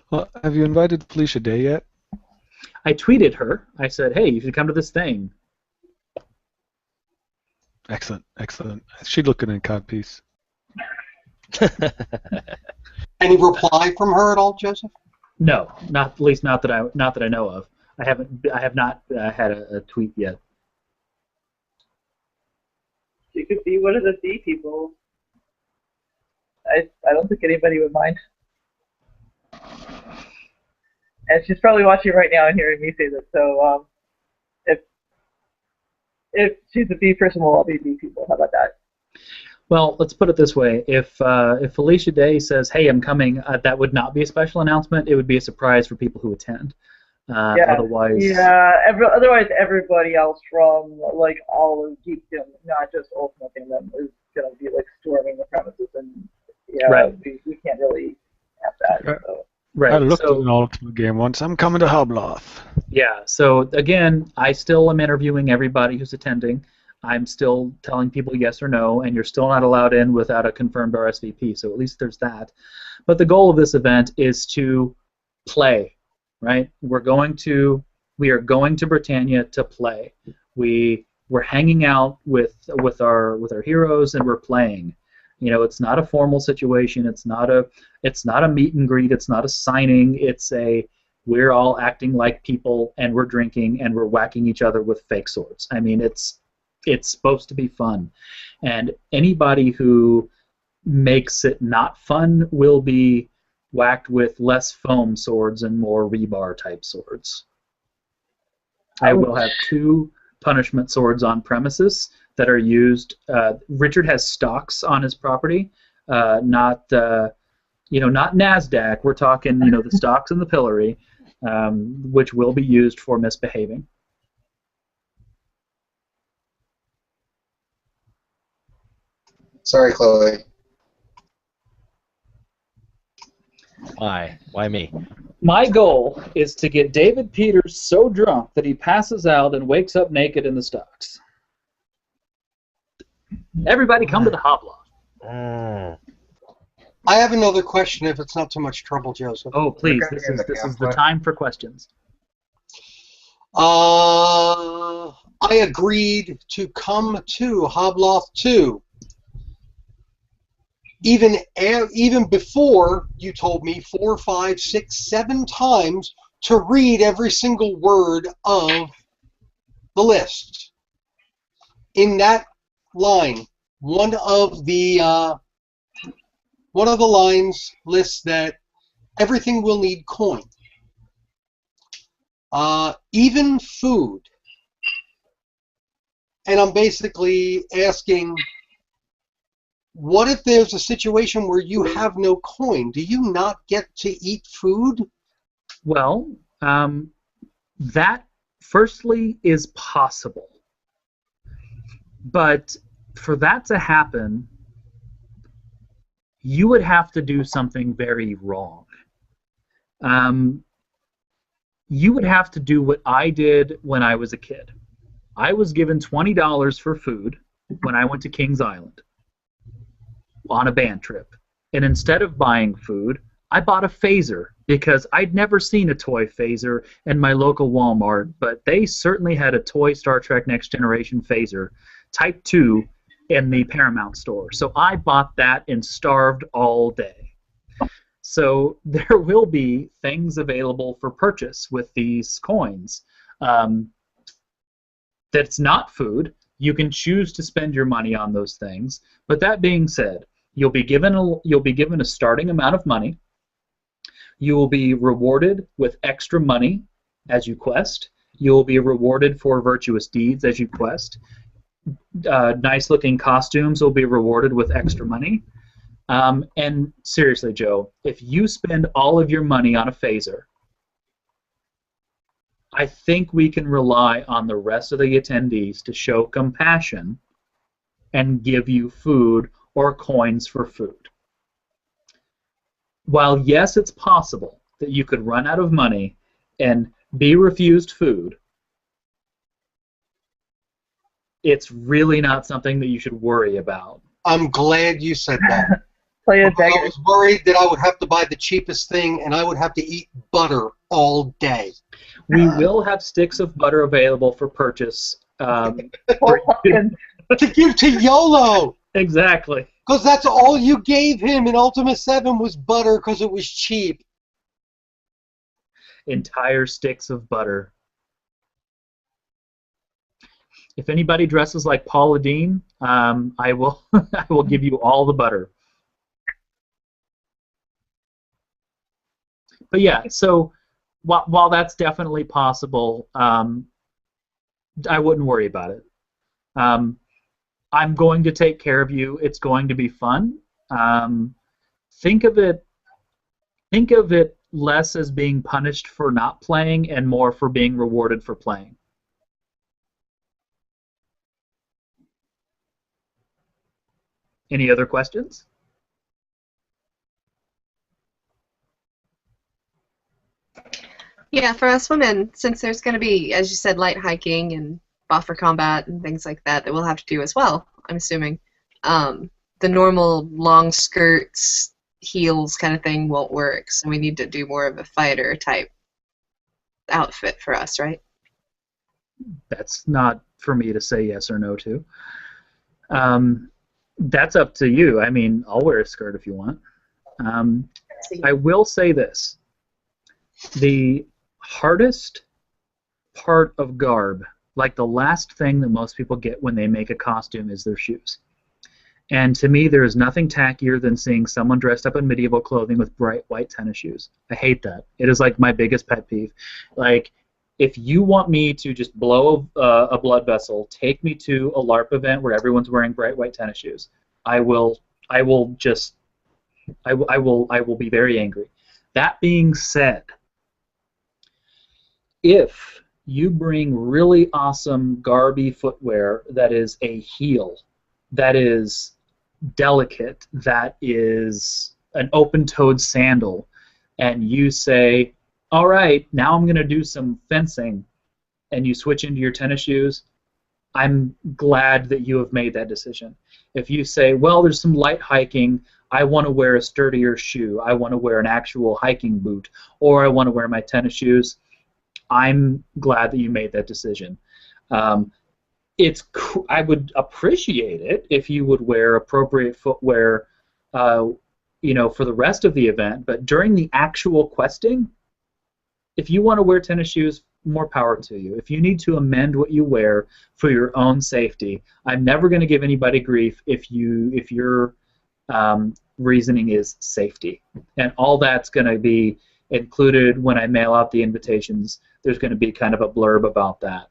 Well, have you invited Felicia Day yet?
I tweeted her. I said, "Hey, you should come to this thing."
Excellent, excellent. She'd look good in a codpiece.
Any reply from her at all, Joseph?
No, not at least not that I know of. I have not had a tweet yet.
She could be one of the bee people. I don't think anybody would mind. and she's probably watching right now and hearing me say this. So if she's a bee person, we'll all be bee people. How about that?
Well, let's put it this way: if Felicia Day says, "Hey, I'm coming," that would not be a special announcement. It would be a surprise for people who attend. Otherwise,
otherwise, everybody else from like all of Geekdom, not just Ultimate Kingdom, is gonna be like storming the premises, and
right.
we can't really have that. So.
Right.
I looked at an Ultimate game once. I'm coming to Hobloth.
Yeah. So again, I still am interviewing everybody who's attending. I'm still telling people yes or no, and you're still not allowed in without a confirmed RSVP. So at least there's that. But the goal of this event is to play, right? We are going to Britannia to play. We're hanging out with our heroes, and we're playing. You know, it's not a formal situation. It's not a meet and greet. It's not a signing. We're all acting like people, and we're drinking, and we're whacking each other with fake swords. I mean, it's supposed to be fun, and anybody who makes it not fun will be whacked with less foam swords and more rebar type swords. I will have 2 punishment swords on premises that are used. Richard has stocks on his property, not NASDAQ. We're talking, the stocks in the pillory, which will be used for misbehaving.
Sorry, Chloe.
Why? Why me?
My goal is to get David Peters so drunk that he passes out and wakes up naked in the stocks. Everybody come to the Hobloth.
I have another question if it's not too much trouble, Joseph.
Oh, please. This is the time for questions.
I agreed to come to Hobloth 2. Even before you told me 4, 5, 6, 7 times to read every single word of the list. In that line, one of the lines lists that everything will need coin. Even food. And I'm basically asking, what if there's a situation where you have no coin? Do you not get to eat food?
Well, that firstly is possible. But for that to happen, you would have to do something very wrong. You would have to do what I did when I was a kid. I was given $20 for food when I went to Kings Island on a band trip. And instead of buying food, I bought a phaser because I'd never seen a toy phaser in my local Walmart, but they certainly had a toy Star Trek Next Generation phaser, Type 2, in the Paramount store. So I bought that and starved all day. So there will be things available for purchase with these coins. That's not food. You can choose to spend your money on those things. But that being said, you'll be given a starting amount of money. You will be rewarded with extra money as you quest. You will be rewarded for virtuous deeds as you quest. Nice-looking costumes will be rewarded with extra money. And seriously, Joe, if you spend all of your money on a phaser, I think we can rely on the rest of the attendees to show compassion and give you food or coins for food. While yes, it's possible that you could run out of money and be refused food, it's really not something that you should worry about.
I'm glad you said that.
Play a
I
beggar.
was worried that I would have to buy the cheapest thing and I would have to eat butter all day.
We will have sticks of butter available for purchase.
To give to YOLO!
Exactly.
Because that's all you gave him in Ultima 7 was butter because it was cheap.
Entire sticks of butter. If anybody dresses like Paula Deen, I will I will give you all the butter. But yeah, so while that's definitely possible, I wouldn't worry about it. I'm going to take care of you. It's going to be fun. Think of it less as being punished for not playing and more for being rewarded for playing. Any other questions?
Yeah, for us women, since there's going to be, as you said, light hiking and buffer combat and things like that we'll have to do as well, I'm assuming. The normal long skirts, heels kind of thing won't work, so we need to do more of a fighter type outfit for us, right?
That's not for me to say yes or no to. That's up to you. I mean, I'll wear a skirt if you want. I will say this. The hardest part of garb, like the last thing that most people get when they make a costume, is their shoes. And to me, there is nothing tackier than seeing someone dressed up in medieval clothing with bright white tennis shoes. I hate that. It is like my biggest pet peeve. Like, if you want me to just blow a blood vessel, take me to a LARP event where everyone's wearing bright white tennis shoes. I will be very angry. That being said, if you bring really awesome garby footwear that is a heel, that is delicate, that is an open-toed sandal, and you say, all right, now I'm going to do some fencing, and you switch into your tennis shoes, I'm glad that you have made that decision. If you say, well, there's some light hiking, I want to wear a sturdier shoe, I want to wear an actual hiking boot, or I want to wear my tennis shoes, I'm glad that you made that decision. I would appreciate it if you would wear appropriate footwear, for the rest of the event. But during the actual questing, if you want to wear tennis shoes, more power to you. If you need to amend what you wear for your own safety, I'm never going to give anybody grief if your reasoning is safety, and all that's going to be included when I mail out the invitations. There's going to be kind of a blurb about that.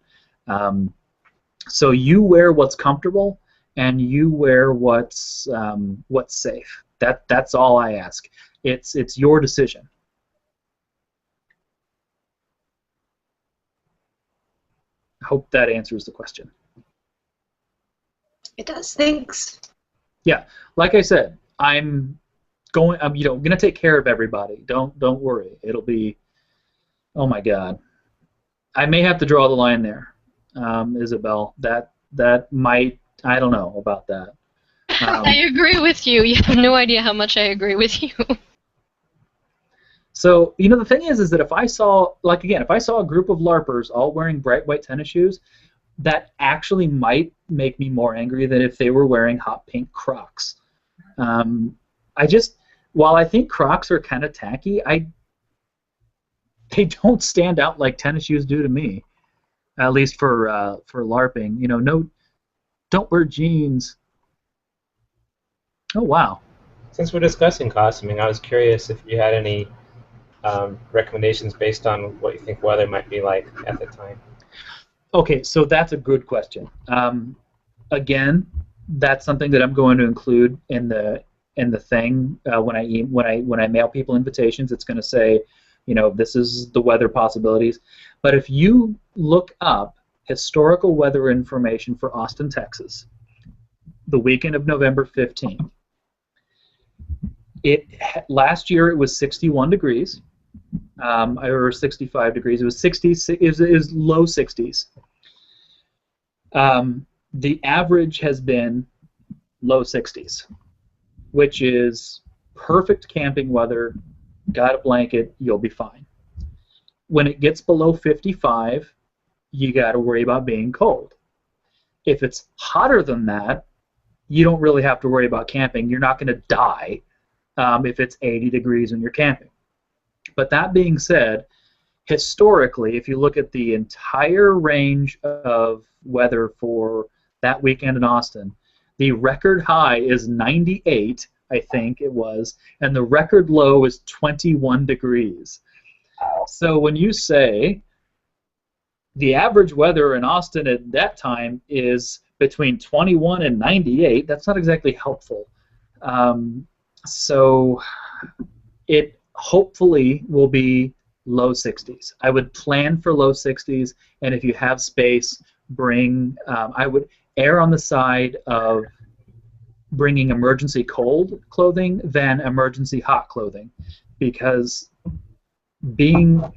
So you wear what's comfortable, and you wear what's safe. That's all I ask. It's your decision. I hope that answers the question.
It does. Thanks.
Yeah, like I said, I'm going to take care of everybody. Don't worry. It'll be, oh my God. I may have to draw the line there, Isabel. That might, I don't know about that.
I agree with you. You have no idea how much I agree with you.
So, the thing is that if I saw a group of LARPers all wearing bright white tennis shoes, that actually might make me more angry than if they were wearing hot pink Crocs. While I think Crocs are kind of tacky, they don't stand out like tennis shoes do to me, at least for LARPing. Don't wear jeans. Oh, wow.
Since we're discussing costuming, I was curious if you had any recommendations based on what you think weather might be like at the time.
Okay, so that's a good question. Again, that's something that I'm going to include in the thing when I mail people invitations. It's going to say, this is the weather possibilities. But if you look up historical weather information for Austin, Texas, the weekend of November 15th, last year it was 61 degrees, or 65 degrees. It was 60. It was low 60s. The average has been low 60s, which is perfect camping weather. Got a blanket, you'll be fine. When it gets below 55, you got to worry about being cold. If it's hotter than that, you don't really have to worry about camping. You're not going to die if it's 80 degrees when you're camping. But that being said, historically, if you look at the entire range of weather for that weekend in Austin, the record high is 98, I think it was, and the record low is 21 degrees. So when you say the average weather in Austin at that time is between 21 and 98, that's not exactly helpful. So it hopefully will be low 60s. I would plan for low 60s, and if you have space, I would err on the side of bringing emergency cold clothing than emergency hot clothing, because if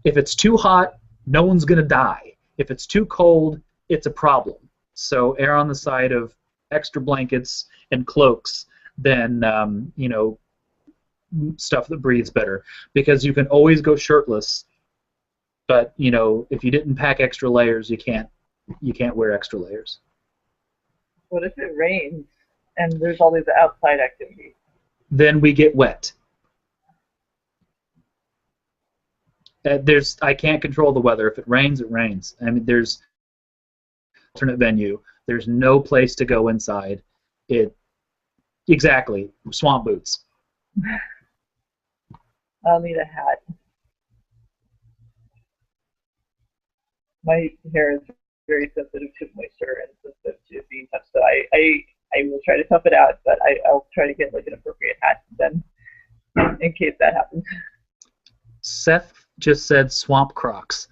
it's too hot, no one's going to die. If it's too cold, it's a problem. So err on the side of extra blankets and cloaks than stuff that breathes better, because you can always go shirtless, but if you didn't pack extra layers, you can't wear extra layers.
What if it rains and there's all these outside activities?
Then we get wet. I can't control the weather. If it rains, it rains. I mean, there's alternate venue. There's no place to go inside. Exactly. Swamp boots.
I'll need a hat. My hair is very sensitive to moisture and sensitive to being touched, so I will try to tough it out, but I'll try to get like an appropriate hat then, in case that happens.
Seth just said swamp crocs.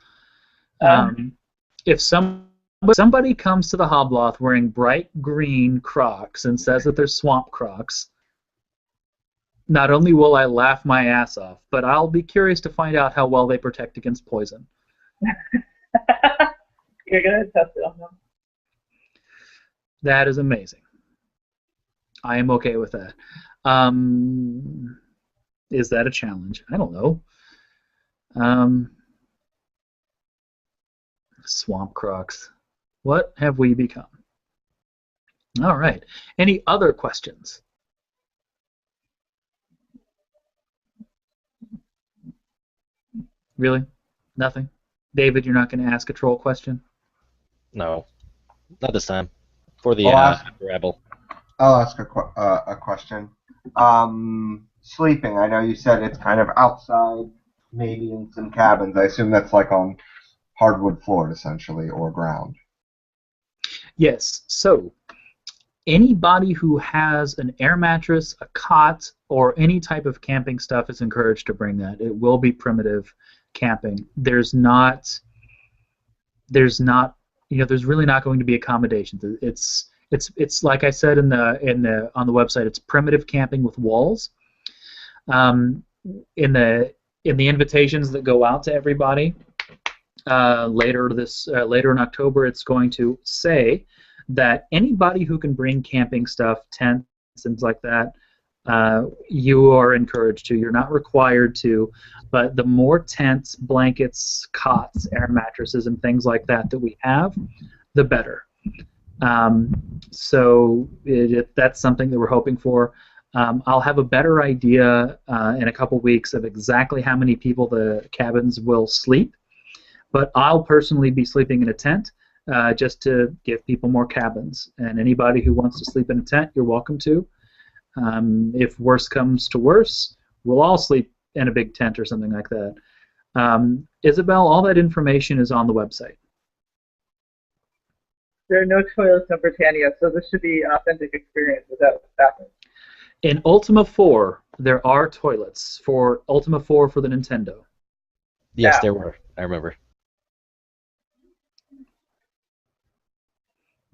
If somebody comes to the Hobloth wearing bright green Crocs and says that they're swamp Crocs, not only will I laugh my ass off, but I'll be curious to find out how well they protect against poison.
You're going to test it on them.
That is amazing. I am okay with that. Is that a challenge? I don't know. Swamp Crocs. What have we become? All right. Any other questions? Really? Nothing? David, you're not going to ask a troll question?
No, not this time. For the rebel.
I'll ask a question. Sleeping. I know you said it's kind of outside, maybe in some cabins. I assume that's like on hardwood floor, essentially, or ground.
Yes. So anybody who has an air mattress, a cot, or any type of camping stuff is encouraged to bring that. It will be primitive camping. There's really not going to be accommodations. It's like I said on the website. It's primitive camping with walls. In the invitations that go out to everybody later in October, it's going to say that anybody who can bring camping stuff, tents, things like that, you are encouraged to. You're not required to, but the more tents, blankets, cots, air mattresses, and things like that we have, the better. So that's something that we're hoping for. I'll have a better idea in a couple weeks of exactly how many people the cabins will sleep, but I'll personally be sleeping in a tent just to give people more cabins. And anybody who wants to sleep in a tent, you're welcome to. If worse comes to worse, we'll all sleep in a big tent or something like that. Isabel, all that information is on the website.
There are no toilets in Britannia, so this should be an authentic experience without bathrooms.
In Ultima 4, there are toilets for Ultima 4 for the Nintendo.
Yes,
Yeah.
there were. I remember.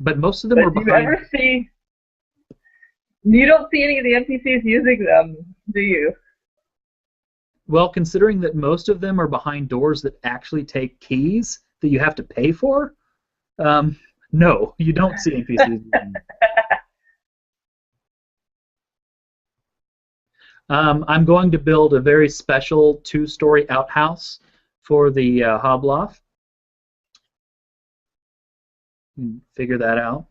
But most of them are behind.
You don't see any of the NPCs using them, do you?
Well, considering that most of them are behind doors that actually take keys that you have to pay for, no, you don't see NPCs using them. I'm going to build a very special 2-story outhouse for the Hobloth. Figure that out.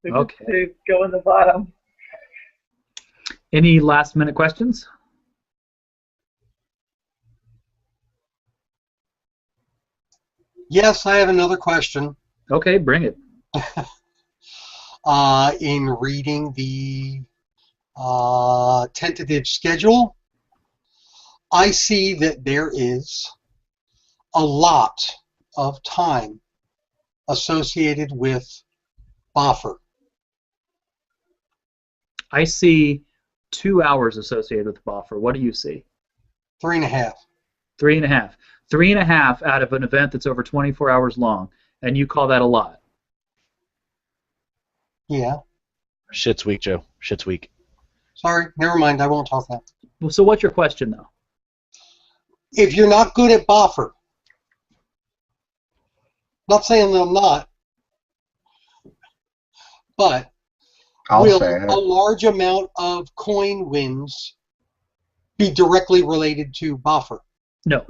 Okay.
To go in the bottom.
Any last-minute questions?
Yes, I have another question.
Okay, bring it.
In reading the tentative schedule, I see that there is a lot of time associated with Boffer.
I see 2 hours associated with Boffer. What do you see?
3.5.
3.5. 3.5 out of an event that's over 24 hours long, and you call that a lot.
Yeah.
Shit's weak, Joe. Shit's weak.
Sorry, never mind. I won't talk now.
Well, so what's your question, though?
If you're not good at Boffer, not saying that I'm not, but
I'll
will
say
a
it.
large amount of coin wins be directly related to Boffer?
No.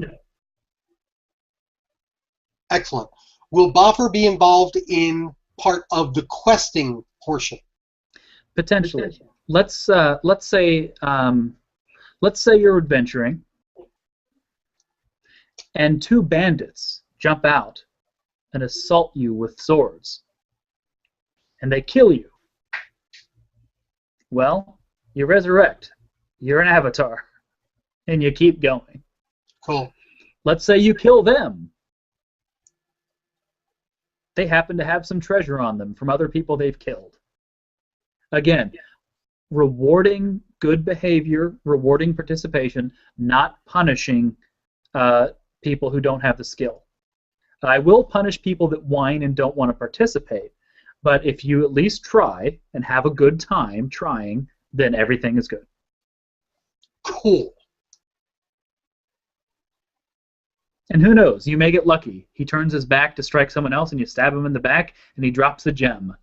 Excellent. Will Boffer be involved in part of the questing portion?
Potentially. Let's say you're adventuring, and 2 bandits jump out and assault you with swords, and they kill you. Well, you resurrect. You're an avatar, and you keep going.
Cool.
Let's say you kill them. They happen to have some treasure on them from other people they've killed. Again, rewarding good behavior, rewarding participation, not punishing people who don't have the skill. I will punish people that whine and don't want to participate, but if you at least try and have a good time trying, then everything is good.
Cool.
And who knows, you may get lucky. He turns his back to strike someone else and you stab him in the back and he drops a gem.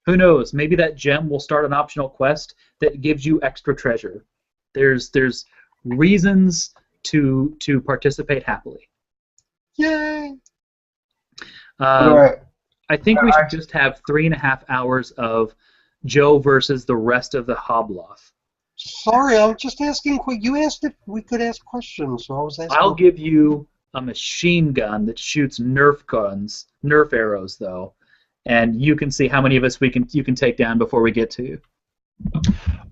Who knows, maybe that gem will start an optional quest that gives you extra treasure. There's reasons to participate happily.
Yay!
I think we should just have 3.5 hours of Joe versus the rest of the Hobloth.
Sorry, I was just asking. You asked if we could ask questions, so I was asking.
I'll give you a machine gun that shoots Nerf arrows, though, and you can see how many of us you can take down before we get to you.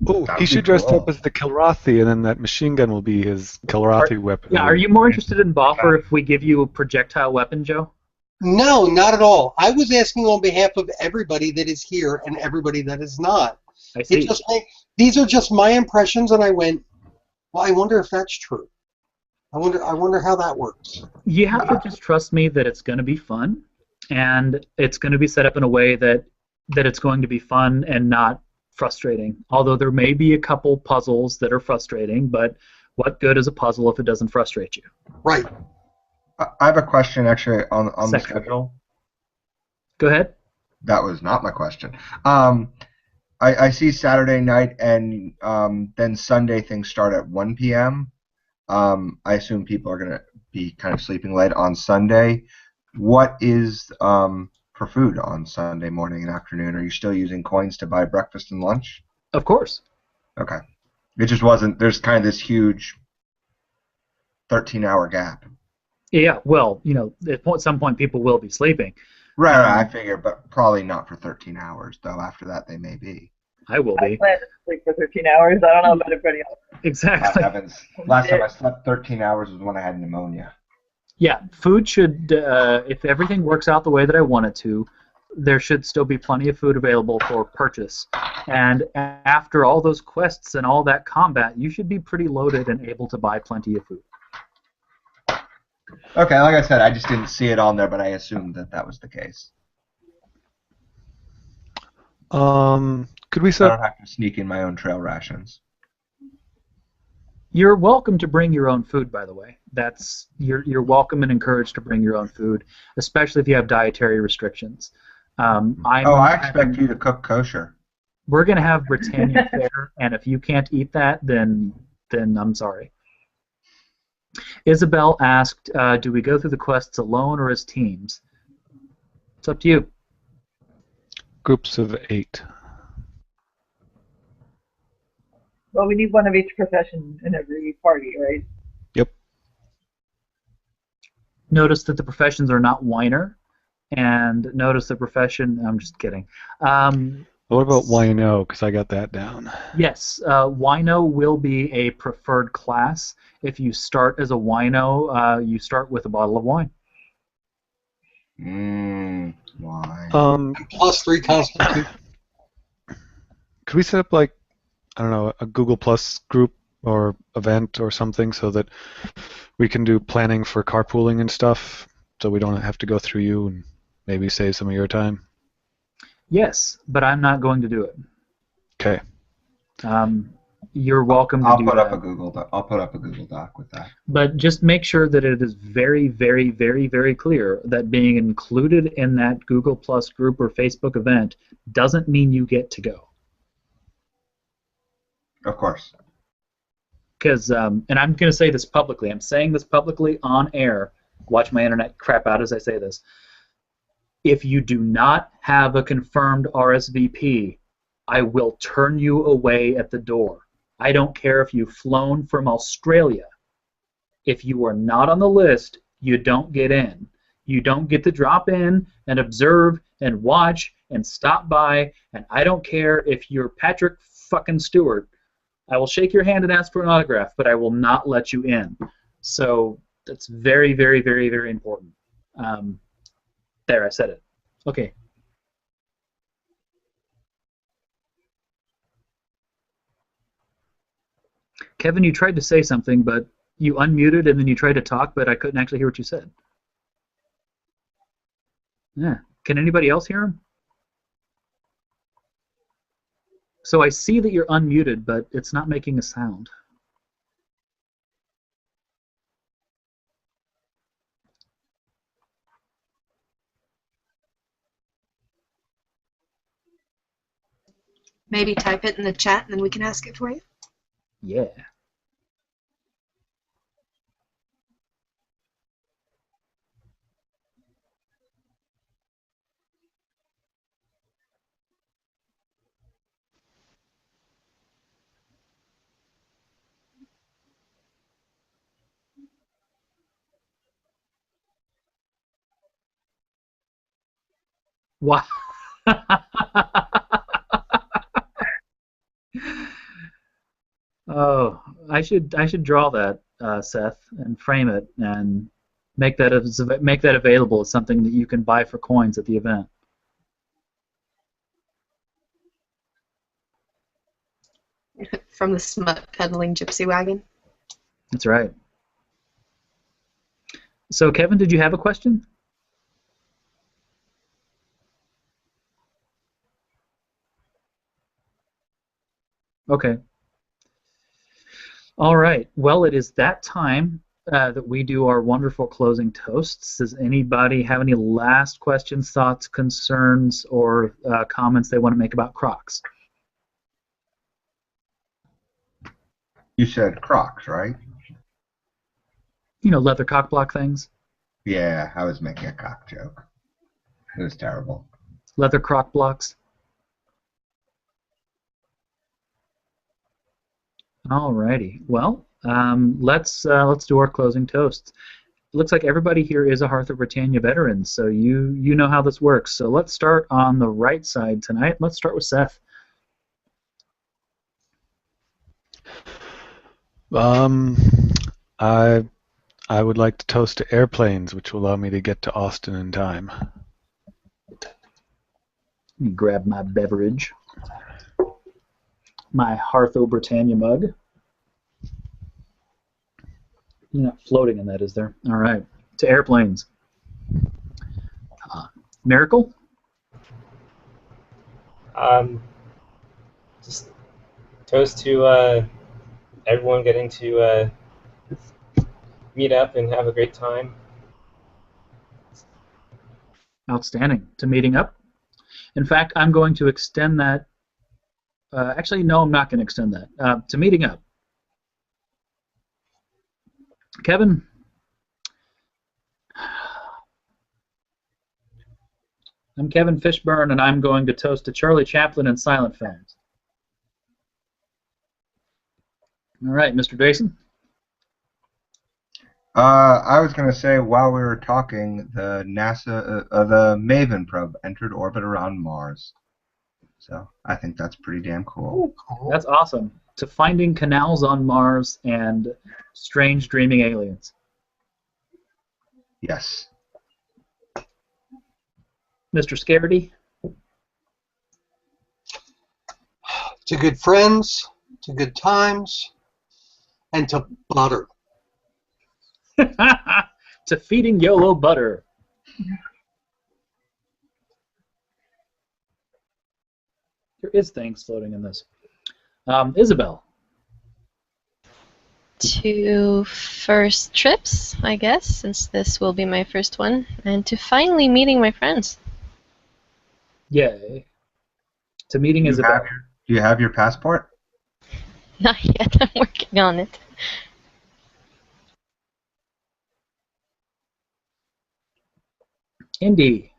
Oh, he should dress up as the Kilrathi, and then that machine gun will be his Kilrathi weapon.
Yeah, are you more interested in Boffer if we give you a projectile weapon, Joe?
No, not at all. I was asking on behalf of everybody that is here and everybody that is not.
I see.
These are just my impressions, and I went, well, I wonder if that's true. I wonder how that works.
You have to just trust me that it's going to be fun, and it's going to be set up in a way that it's going to be fun and not frustrating. Although there may be a couple puzzles that are frustrating, but what good is a puzzle if it doesn't frustrate you?
Right.
I have a question actually on the schedule.
Go ahead.
That was not my question. I see Saturday night and then Sunday things start at 1 p.m. I assume people are going to be kind of sleeping late on Sunday. What is for food on Sunday morning and afternoon? Are you still using coins to buy breakfast and lunch?
Of course.
Okay. It just wasn't, there's kind of this huge 13-hour gap.
Yeah, well, at some point people will be sleeping.
Right, I figure, but probably not for 13 hours, though. After that, they may be.
I will be.
I plan to sleep for 13 hours. I don't know about everybody else.
Exactly.
Last time I slept 13 hours was when I had pneumonia.
Yeah, food should, if everything works out the way that I want it to, there should still be plenty of food available for purchase. And after all those quests and all that combat, you should be pretty loaded and able to buy plenty of food.
Okay, like I said, I just didn't see it on there, but I assumed that was the case.
Could we
I
set?
don't have to sneak in my own trail rations.
You're welcome to bring your own food, by the way. You're welcome and encouraged to bring your own food, especially if you have dietary restrictions.
I expect you to cook kosher.
We're going to have Britannia fare, and if you can't eat that, then I'm sorry. Isabel asked, do we go through the quests alone or as teams? It's up to you.
Groups of 8.
Well, we need one of each profession in every party, right?
Yep.
Notice that the professions are not whiner, and notice the profession. I'm just kidding.
What about Wino? Because I got that down.
Yes, wino will be a preferred class. If you start as a wino, you start with a bottle of wine.
Why?
Plus 3 constitution.
Could we set up like, I don't know, a Google Plus group or event or something so that we can do planning for carpooling and stuff, so we don't have to go through you and maybe save some of your time?
Yes, but I'm not going to do it.
Okay.
You're welcome to
I'll
do
put
that.
up a Google. I'll put up a Google Doc with that.
But just make sure that it is very, very, very, very clear that being included in that Google Plus group or Facebook event doesn't mean you get to go.
Of course.
Because, and I'm going to say this publicly. I'm saying this publicly on air. Watch my internet crap out as I say this. If you do not have a confirmed RSVP, I will turn you away at the door. I don't care if you've flown from Australia. If you are not on the list, you don't get in. You don't get to drop in and observe and watch and stop by, and I don't care if you're Patrick fucking Stewart. I will shake your hand and ask for an autograph, but I will not let you in. So that's very, very, very, very important. There, I said it. Okay. Kevin, you tried to say something, but you unmuted and then you tried to talk, but I couldn't actually hear what you said. Yeah. Can anybody else hear him? So I see that you're unmuted, but it's not making a sound.
Maybe type it in the chat and then we can ask it for you.
Yeah. Wow. Oh, I should draw that, Seth, and frame it and make that available as something that you can buy for coins at the event.
From the smut peddling gypsy wagon.
That's right. So, Kevin, did you have a question? Okay. All right. Well, it is that time that we do our wonderful closing toasts. Does anybody have any last questions, thoughts, concerns, or comments they want to make about Crocs?
You said Crocs, right?
You know, leather cock block things.
Yeah, I was making a cock joke. It was terrible.
Leather croc blocks. Alrighty. Well, let's do our closing toasts. It looks like everybody here is a Hearth of Britannia veteran, so you know how this works. So let's start on the right side tonight. Let's start with Seth.
I would like to toast to airplanes, which will allow me to get to Austin in time.
Let me grab my beverage. My Hearth of Britannia mug. You're not floating in that, is there? All right. To airplanes. Miracle?
Just toast to everyone getting to meet up and have a great time.
Outstanding. To meeting up. In fact, I'm going to extend that. Actually, no, I'm not going to extend that. To meeting up. Kevin? I'm Kevin Fishburne, and I'm going to toast to Charlie Chaplin and silent films. All right, Mr. Jason?
I was going to say, while we were talking, the NASA, the Maven probe entered orbit around Mars. So I think that's pretty damn cool.
Cool.
That's awesome. To finding canals on Mars and strange dreaming aliens.
Yes.
Mr. Scaredy?
To good friends, to good times, and to butter.
To feeding YOLO butter. There is things floating in this. Isabel?
To first trips, I guess, since this will be my first one, and to finally meeting my friends.
Yay. To meeting
Do
Isabel.
you have your passport?
Not yet, I'm working on it.
Indy?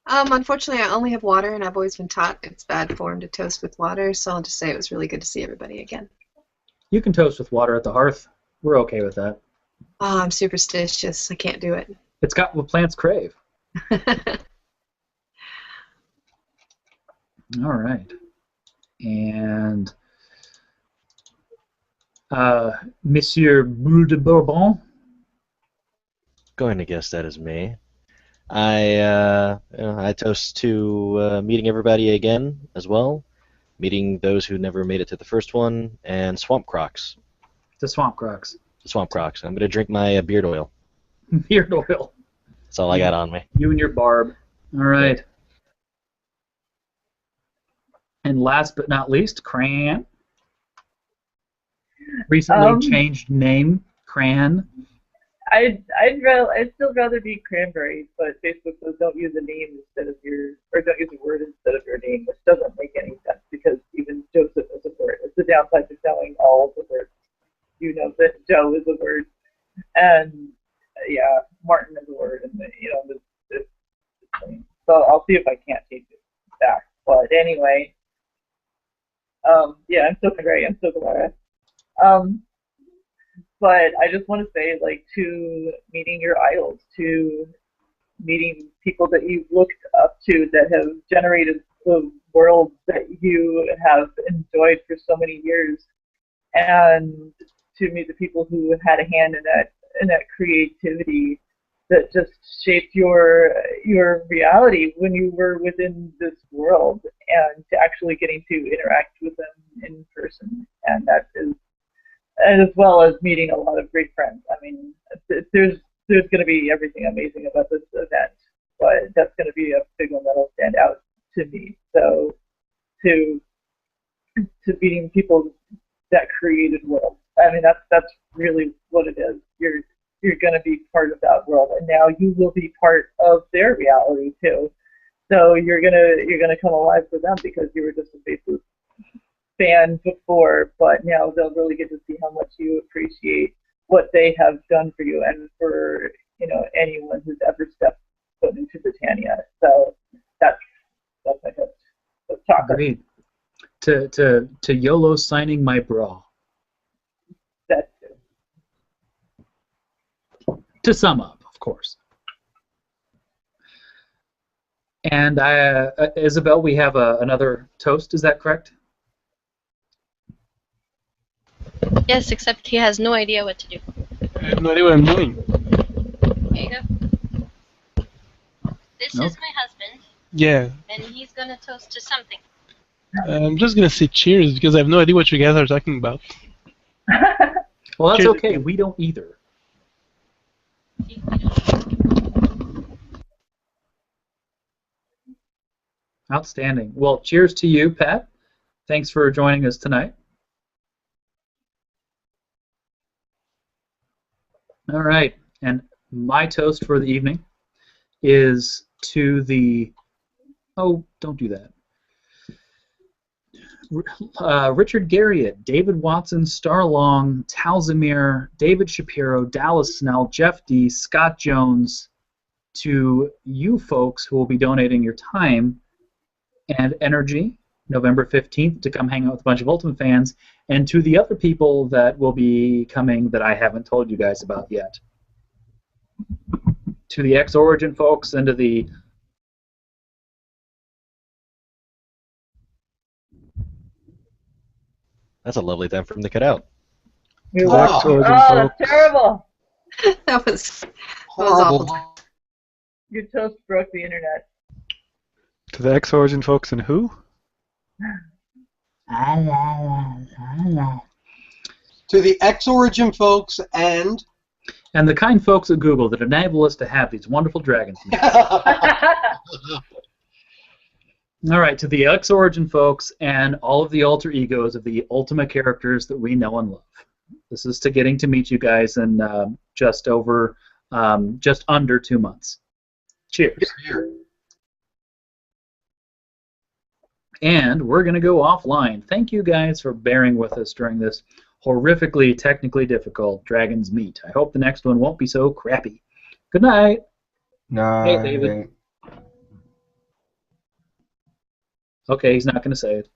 Unfortunately, I only have water, and I've always been taught it's bad form to toast with water, so I'll just say it was really good to see everybody again.
You can toast with water at the hearth. We're okay with that.
Oh, I'm superstitious. I can't do it.
It's got what plants crave. All right. And Monsieur Boule de Bourbon?
Going to guess that is me. I toast to meeting everybody again as well, meeting those who never made it to the first one, and swamp crocs.
The Swamp Crocs.
The swamp crocs. I'm gonna drink my beard oil.
Beard oil.
That's all I got on me.
You and your barb. All right. And last but not least, Cran. Recently changed name, Cran.
I'd still rather be Cranberry, but Facebook says don't use a name instead of your, or don't use a word instead of your name, which doesn't make any sense because even Joseph is a word. It's the downside to knowing all of the words. You know that Joe is a word, and yeah, Martin is a word, and it's so I'll see if I can't change it back. But anyway, yeah, I'm still Cranberry. I'm still Galara. But I just want to say, like, to meeting your idols, to meeting people that you've looked up to that have generated the world that you have enjoyed for so many years, and to meet the people who had a hand in that creativity that just shaped your reality when you were within this world, and to actually getting to interact with them in person, and that is. And as well as meeting a lot of great friends. I mean, there's going to be everything amazing about this event, but that's going to be a big one that'll stand out to me. So to meeting people that created world. I mean, that's really what it is. You're going to be part of that world, and now you will be part of their reality too. So you're gonna come alive for them because you were just a Facebook fan before, but now they'll really get to see how much you appreciate what they have done for you and for anyone who's ever stepped foot into Britannia. So that's my chocolate.
Agreed. To YOLO signing my bra.
That's it.
To sum up, of course. And Isabel, we have another toast. Is that correct?
Yes, except he has no idea what to do.
I have no idea what I'm doing.
Here you go. This
Nope.
is my husband,
Yeah.
and he's gonna toast to something.
I'm just gonna say cheers because I have no idea what you guys are talking about.
Well, that's
Cheers.
okay. We don't either. Outstanding. Well, cheers to you, Pat. Thanks for joining us tonight. All right, and my toast for the evening is to the... Oh, don't do that. Richard Garriott, David Watson, Starlong, Talzamir, David Shapiro, Dallas Snell, Jeff D., Scott Jones, to you folks who will be donating your time and energy November 15th to come hang out with a bunch of Ultimate fans, and to the other people that will be coming that I haven't told you guys about yet. To the X-Origin folks and to the
That's a lovely time for him to cut out.
You
To the
lost.
X-Origin
Oh, that's
folks.
terrible.
That was
Horrible.
awful.
Your toast broke the internet.
To the X-Origin folks and who?
To the X-Origin folks and...
And the kind folks at Google that enable us to have these wonderful dragons. All right, to the X-Origin folks and all of the alter egos of the ultimate characters that we know and love. This is to getting to meet you guys in just under 2 months. Cheers.
Here.
And we're going to go offline. Thank you guys for bearing with us during this horrifically technically difficult Dragonsmeet. I hope the next one won't be so crappy. Good night.
No.
Hey, David. Okay, he's not going to say it.